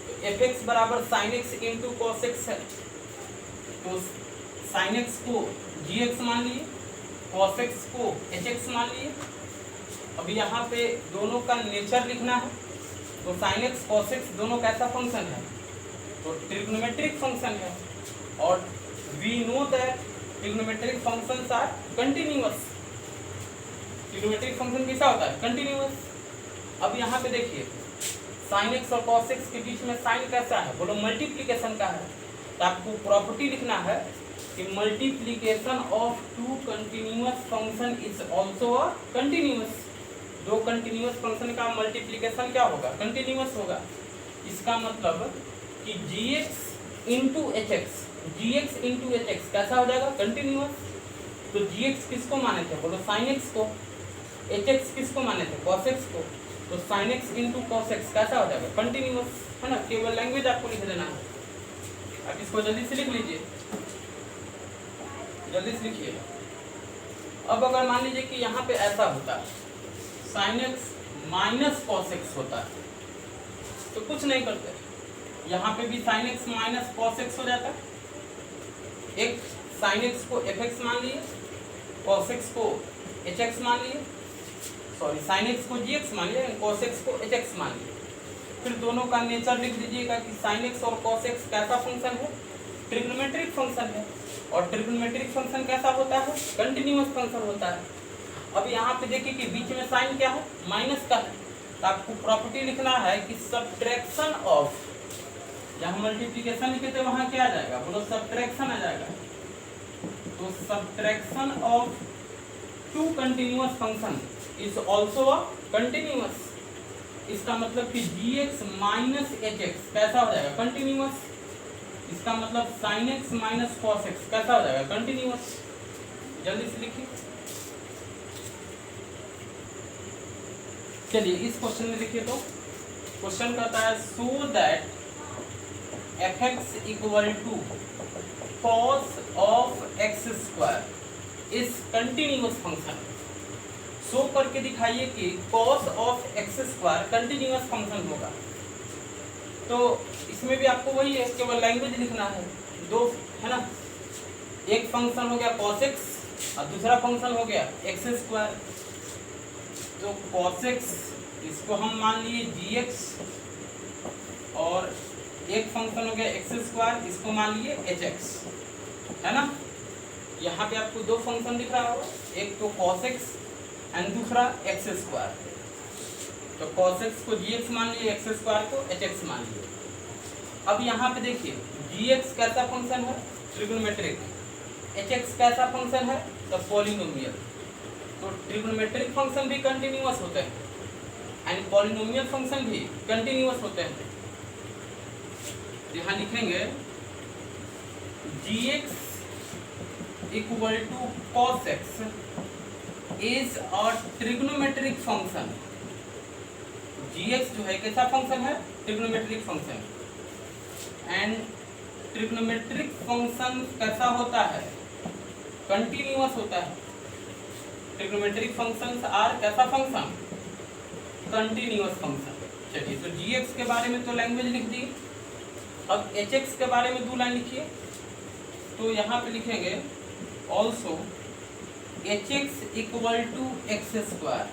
Speaker 1: तो एफ एक्स बराबर sine x into cos x है, तो साइन एक्स को जी एक्स मान लिए, कॉस एक्स को एच एक्स मान लिए। अब यहाँ पे दोनों का नेचर लिखना है। तो साइन एक्स कॉस एक्स दोनों कैसा फंक्शन है, तो ट्रिग्नोमेट्रिक फंक्शन है। और we know that trigonometric functions are continuous। Trigonometric function कैसा होता है, कंटिन्यूअस। अब यहाँ पे देखिए sin x और cos x के बीच में साइन कैसा है, बोलो मल्टीप्लिकेशन का है। तो आपको प्रॉपर्टी लिखना है कि multiplication of two continuous function is also a continuous. दो कंटिन्यूअस फंक्शन का मल्टीप्लिकेशन क्या होगा, कंटिन्यूअस होगा। इसका मतलब कि gx into h x, gx into h x कैसा हो जाएगा, कंटिन्यूअस। तो gx किसको माने थे, बोलो sin x को। hx किसको माने थे, cos x को। तो sin x into cos x कैसा हो जाएगा, कंटिन्यूअस, है ना। केवल लैंग्वेज आपको लिख देना है। आप इसको जल्दी से लिख लीजिए, जल्दी से लिखिए। अब अगर मान लीजिए कि यहाँ पे ऐसा होता है, sin x minus cos x होता है, तो कुछ नहीं करते, यहाँ पे भी sin x minus cos x हो जाता है। एक sin x को fx मान लिए, cos x को hx मान लिए, सॉरी sin x को gx मान लिए, cos x को hx मान लिए। फिर दोनों का नेचर लिख दीजिएगा कि sin x और cos x कैसा फंक्शन है, ट्रिग्नोमेट्रिक फंक्शन है। और ट्रिग्नोमेट्रिक फंक्शन कैसा होता है, कंटिन्यूअस फंक्शन होता है। अब यहाँ पे देखिए कि बीच में साइन क्या है, माइनस का है। तो आपको प्रॉपर्टी लिखना है कि सब्ट्रैक्शन ऑफ, जहाँ मल्टीप्लिकेशन लिखे थे वहाँ क्या आ जाएगा, बोलो सब्ट्रैक्शन आ जाएगा। तो subtraction of two continuous function is also a continuous. इसका मतलब कि gx माइनस एच एक्स कैसा हो जाएगा, कंटिन्यूअस। इसका मतलब sin x minus cos x कैसा हो जाएगा, कंटिन्यूअस। जल्दी से लिखिए। चलिए इस क्वेश्चन में देखिए, तो क्वेश्चन कहता है so that f x equal to cos of x square is continuous function. Show करके दिखाइए कि cos of x square continuous function होगा। तो इसमें भी आपको वही है, केवल लैंग्वेज लिखना है, दो है ना, एक फंक्शन हो गया cos x और दूसरा फंक्शन हो गया एक्स स्क्वायर। तो cos x इसको हम मान लिए gx और एक फंक्शन हो गया एक्स स्क्वायर, इसको मान लिए hx, है ना। यहाँ पे आपको दो फंक्शन दिख रहा होगा, एक तो cos x एंड दूसरा एक्स स्क्वायर। तो cos x को gx मान लिए, एक्स स्क्वायर को hx मान लिए। अब यहाँ पे देखिए gx कैसा फंक्शन है, ट्रिग्नोमेट्रिक, hx कैसा फंक्शन है, तो पॉलिनोमियल। तो ट्रिग्नोमेट्रिक फंक्शन भी कंटिन्यूअस होते हैं एंड पॉलिनोमियल फंक्शन भी कंटिन्यूअस होते हैं। यहाँ लिखेंगे gx equal to cos x is a trigonometric function. gx जो है कैसा फंक्शन है, trigonometric function. And trigonometric function कैसा होता है, कंटिन्यूअस होता है। ट्रिग्नोमेट्रिक फंक्शंस आर कैसा फंक्शन, कंटिन्यूअस फंक्शन। चलिए तो gx के बारे में तो लैंग्वेज लिख दी, अब hx के बारे में दो लाइन लिखिए। तो यहाँ पे लिखेंगे also hx equal to x square.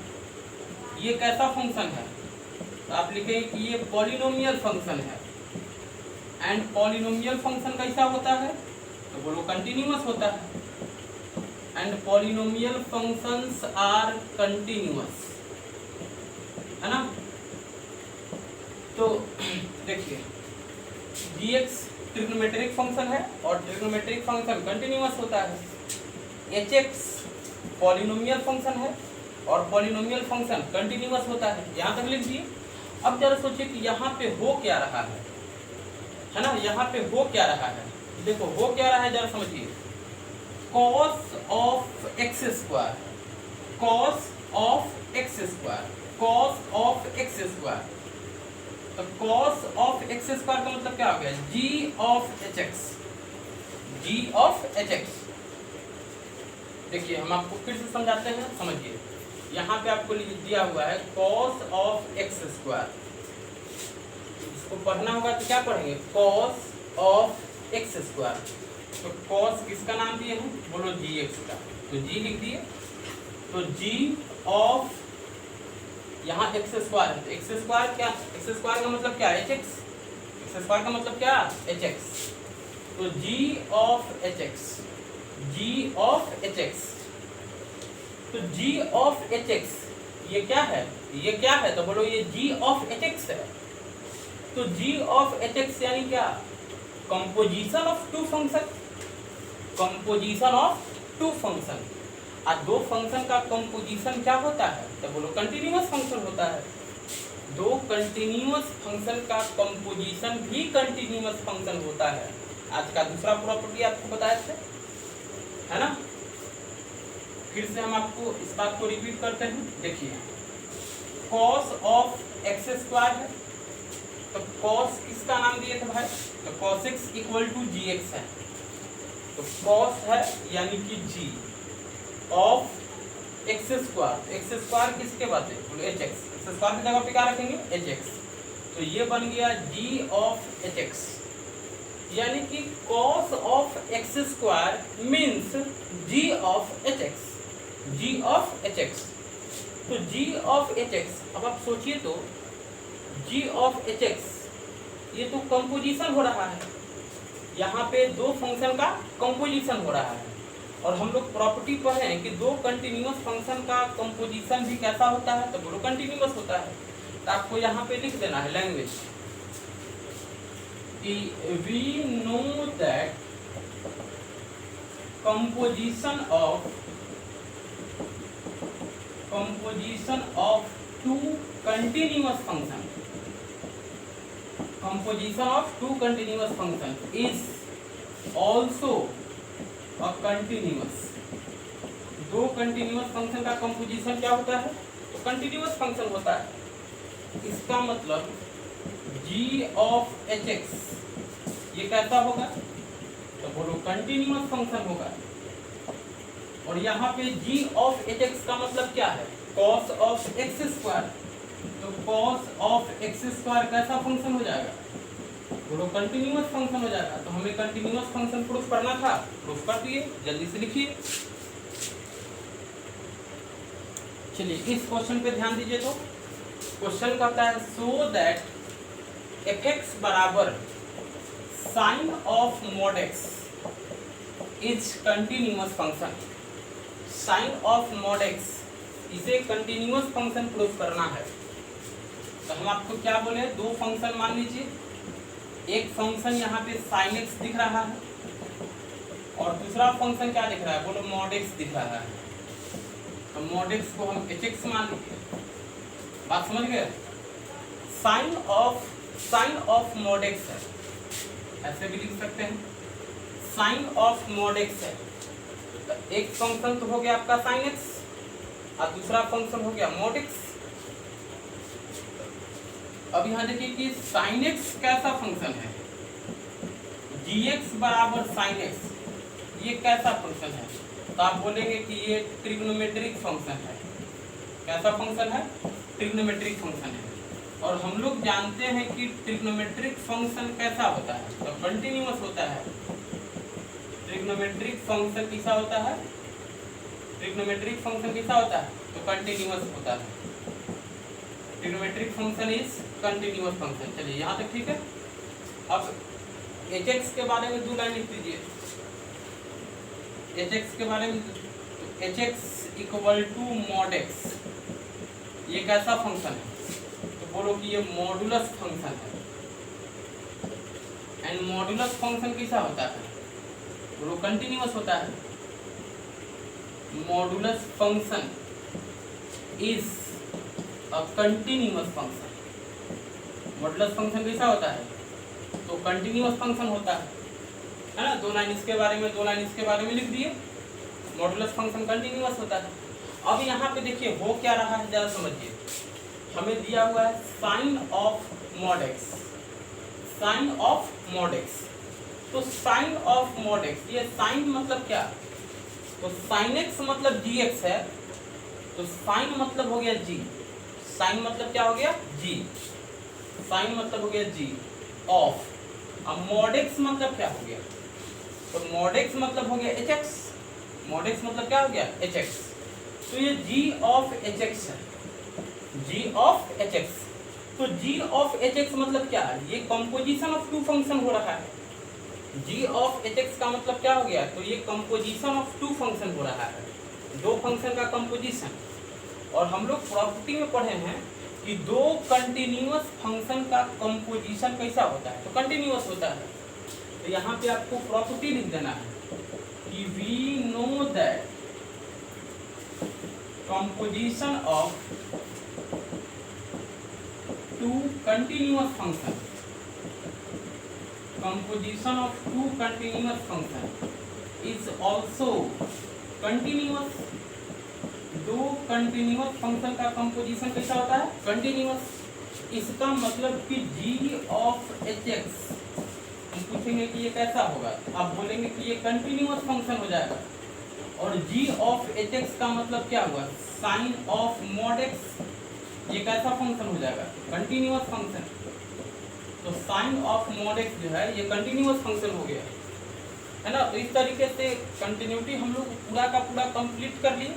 Speaker 1: ये कैसा फंक्शन है, तो आप लिखेंगे कि ये पॉलिनोमियल फंक्शन है। एंड पॉलिनोमियल फंक्शन कैसा होता है, तो बोलो कंटिन्यूअस होता है। And polynomial functions are continuous, है ना। तो देखिए gx ट्रिग्नोमेट्रिक फंक्शन है और ट्रिग्नोमेट्रिक फंक्शन कंटिन्यूअस होता है। hx पॉलिनोमियल फंक्शन है और पॉलिनोमियल फंक्शन कंटिन्यूअस होता है। यहाँ तक लिख दिए। अब जरा सोचिए कि यहाँ पे हो क्या रहा है ना, यहाँ पे हो क्या रहा है। देखो हो क्या रहा है, जरा समझिए। cos of x square, cos of x square, cos of x square. तो cos ऑफ एक्स स्क्वायर का मतलब क्या हो गया, g of hx, g of hx। देखिए हम आपको फिर से समझाते हैं, समझिए। यहाँ पे आपको दिया हुआ है cos ऑफ एक्स स्क्वायर, इसको पढ़ना होगा तो क्या पढ़ेंगे, cos ऑफ एक्स स्क्वायर। तो cos किसका नाम दिए हैं, बोलो gx का, तो g लिख दिए। तो g ऑफ यहाँ एक्स स्क्वायर है, तो एक्स स्क्वायर क्या, एक्स स्क्वायर का मतलब क्या, hx, एक्स स्क्वायर का मतलब क्या, hx। तो g of hx, g of hx। तो g ऑफ hx ये क्या है, ये क्या है, तो बोलो ये g ऑफ hx है। तो g ऑफ hx यानी क्या, composition of two function, composition of two function. और दो फंक्शन का कंपोजिशन क्या होता है, तो बोलो कंटिन्यूअस फंक्शन होता है। दो कंटिन्यूअस फंक्शन का कंपोजिशन भी कंटिन्यूअस फंक्शन होता है। आज का दूसरा प्रॉपर्टी आपको बताया थे, है ना। फिर से हम आपको इस बात को रिपीट करते हैं। देखिए cos ऑफ एक्स स्क्वायर है, तो cos किसका नाम दिए थे भाई, तो cos x equal to gx है। तो cos है यानी कि g of x square, x square किसके बाद है, बोलो hx, एक्स स्क्वायर की जगह पे क्या रखेंगे, hx। तो ये बन गया g ऑफ hx, यानी कि cos of x square means g of hx, g of hx। तो g ऑफ hx, अब आप सोचिए तो g ऑफ hx ये तो कंपोजिशन हो रहा है, यहाँ पे दो फंक्शन का कंपोजिशन हो रहा है। और हम लोग प्रॉपर्टी पढ़े हैं कि दो कंटिन्यूअस फंक्शन का कंपोजिशन भी कैसा होता है, तो बोलो कंटिन्यूअस होता है। तो आपको यहाँ पे लिख देना है language, we know that composition of two continuous function, composition of two continuous function is also a continuous। दो कंटिन्यूअस फंक्शन का कंपोजिशन क्या होता है, तो कंटिन्यूअस फंक्शन होता है, इसका मतलब g ऑफ एच एक्स ये कैसा होगा, तो बोलो कंटिन्यूअस फंक्शन होगा। और यहाँ पे g ऑफ एच एक्स का मतलब क्या है, cos ऑफ एक्स स्क्वायर, तो cos ऑफ एक्स स्क्वायर कैसा फंक्शन हो जाएगा, बोलो कंटिन्यूअस फंक्शन हो जाएगा। तो हमें कंटिन्यूअस फंक्शन प्रूफ करना था, प्रूफ कर दिए, जल्दी से लिखिए। चलिए इस क्वेश्चन पे ध्यान दीजिए। तो क्वेश्चन कहता है सो दैट एफ एक्स बराबर sine of mod x is continuous function. Sine of mod x इसे कंटिन्यूअस फंक्शन प्रूफ करना है। तो हम आपको क्या बोले, दो फंक्शन मान लीजिए, एक फंक्शन यहाँ पे साइन एक्स दिख रहा है और दूसरा फंक्शन क्या दिख रहा है, बोलो मॉड एक्स दिख रहा है। तो मॉड एक्स को हम एच एक्स मान लीजिए, बात समझ गए। साइन ऑफ मॉड एक्स है, ऐसे भी लिख सकते हैं, साइन ऑफ मॉड एक्स है। तो एक फंक्शन तो हो गया आपका साइन एक्स और दूसरा फंक्शन हो गया मॉड एक्स। अब यहाँ देखिए कि साइन एक्स कैसा फंक्शन है, जी एक्स बराबर साइन एक्स, ये कैसा फंक्शन है, तो आप बोलेंगे कि ये ट्रिग्नोमेट्रिक फंक्शन है। कैसा फंक्शन है, ट्रिग्नोमेट्रिक फंक्शन है। और हम लोग जानते हैं कि ट्रिग्नोमेट्रिक फंक्शन कैसा होता है, तो कंटिन्यूअस होता है। ट्रिग्नोमेट्रिक फंक्शन कैसा होता है, ट्रिग्नोमेट्रिक फंक्शन कैसा होता है, तो कंटिन्यूअस होता है। Trigonometric function is continuous function. चलिए यहाँ तक ठीक है। अब एच एक्स के बारे में दो लाइन लिख दीजिए। एच एक्स के बारे में, h x equal to mod x, ये कैसा फंक्शन है, तो बोलो कि ये मॉडुलस फंक्शन है। एंड मॉडुलस फंक्शन कैसा होता है, बोलो कंटिन्यूअस होता है। Modulus function is a continuous function. Modulus function कैसा होता है, तो कंटिन्यूअस फंक्शन होता है ना। दो लाइन इसके बारे में, दो लाइन इसके बारे में लिख दिए। मॉडुलस फंक्शन कंटिन्यूअस होता है। अब यहाँ पे देखिए हो क्या रहा है, जरा समझिए। हमें दिया हुआ है sine of mod x, sine of mod x. तो साइन ऑफ मॉड एक्स, ये साइन मतलब क्या, तो साइन एक्स मतलब जी एक्स है, तो साइन मतलब हो गया जी। साइन मतलब क्या हो गया, जी। साइन मतलब हो गया जी ऑफ। अब मॉड एक्स मतलब क्या हो गया, तो मॉड एक्स मतलब हो गया एच एक्स। मॉड एक्स मतलब क्या हो गया, एच एक्स। तो ये जी ऑफ एच एक्स है, जी ऑफ एच एक्स। तो जी ऑफ एच एक्स मतलब क्या है, ये कंपोजिशन ऑफ टू फंक्शन हो रहा है। जी ऑफ एच एक्स का मतलब क्या हो गया, तो ये कंपोजिशन ऑफ टू फंक्शन हो रहा है, दो फंक्शन का कंपोजिशन। और हम लोग प्रॉपर्टी में पढ़े हैं कि दो कंटिन्यूअस फंक्शन का कंपोजिशन कैसा होता है, तो कंटिन्यूअस होता है। तो यहाँ पे आपको प्रॉपर्टी लिख देना है कि we know that composition of two continuous function, composition of two continuous function is also continuous। दो कंटिन्यूअस फंक्शन का कंपोजिशन कैसा होता है, कंटिन्यूअस। इसका मतलब कि g ऑफ एच एक्स, हम पूछेंगे कि ये कैसा होगा, आप बोलेंगे कि ये कंटिन्यूअस फंक्शन हो जाएगा। और g ऑफ एच एक्स का मतलब क्या हुआ, साइन ऑफ मॉड एक्स, ये कैसा फंक्शन हो जाएगा, कंटिन्यूअस फंक्शन। तो साइन ऑफ मॉड एक्स जो है ये कंटिन्यूअस फंक्शन हो गया है ना। तो इस तरीके से कंटिन्यूटी हम लोग पूरा का पूरा कंप्लीट कर लिए।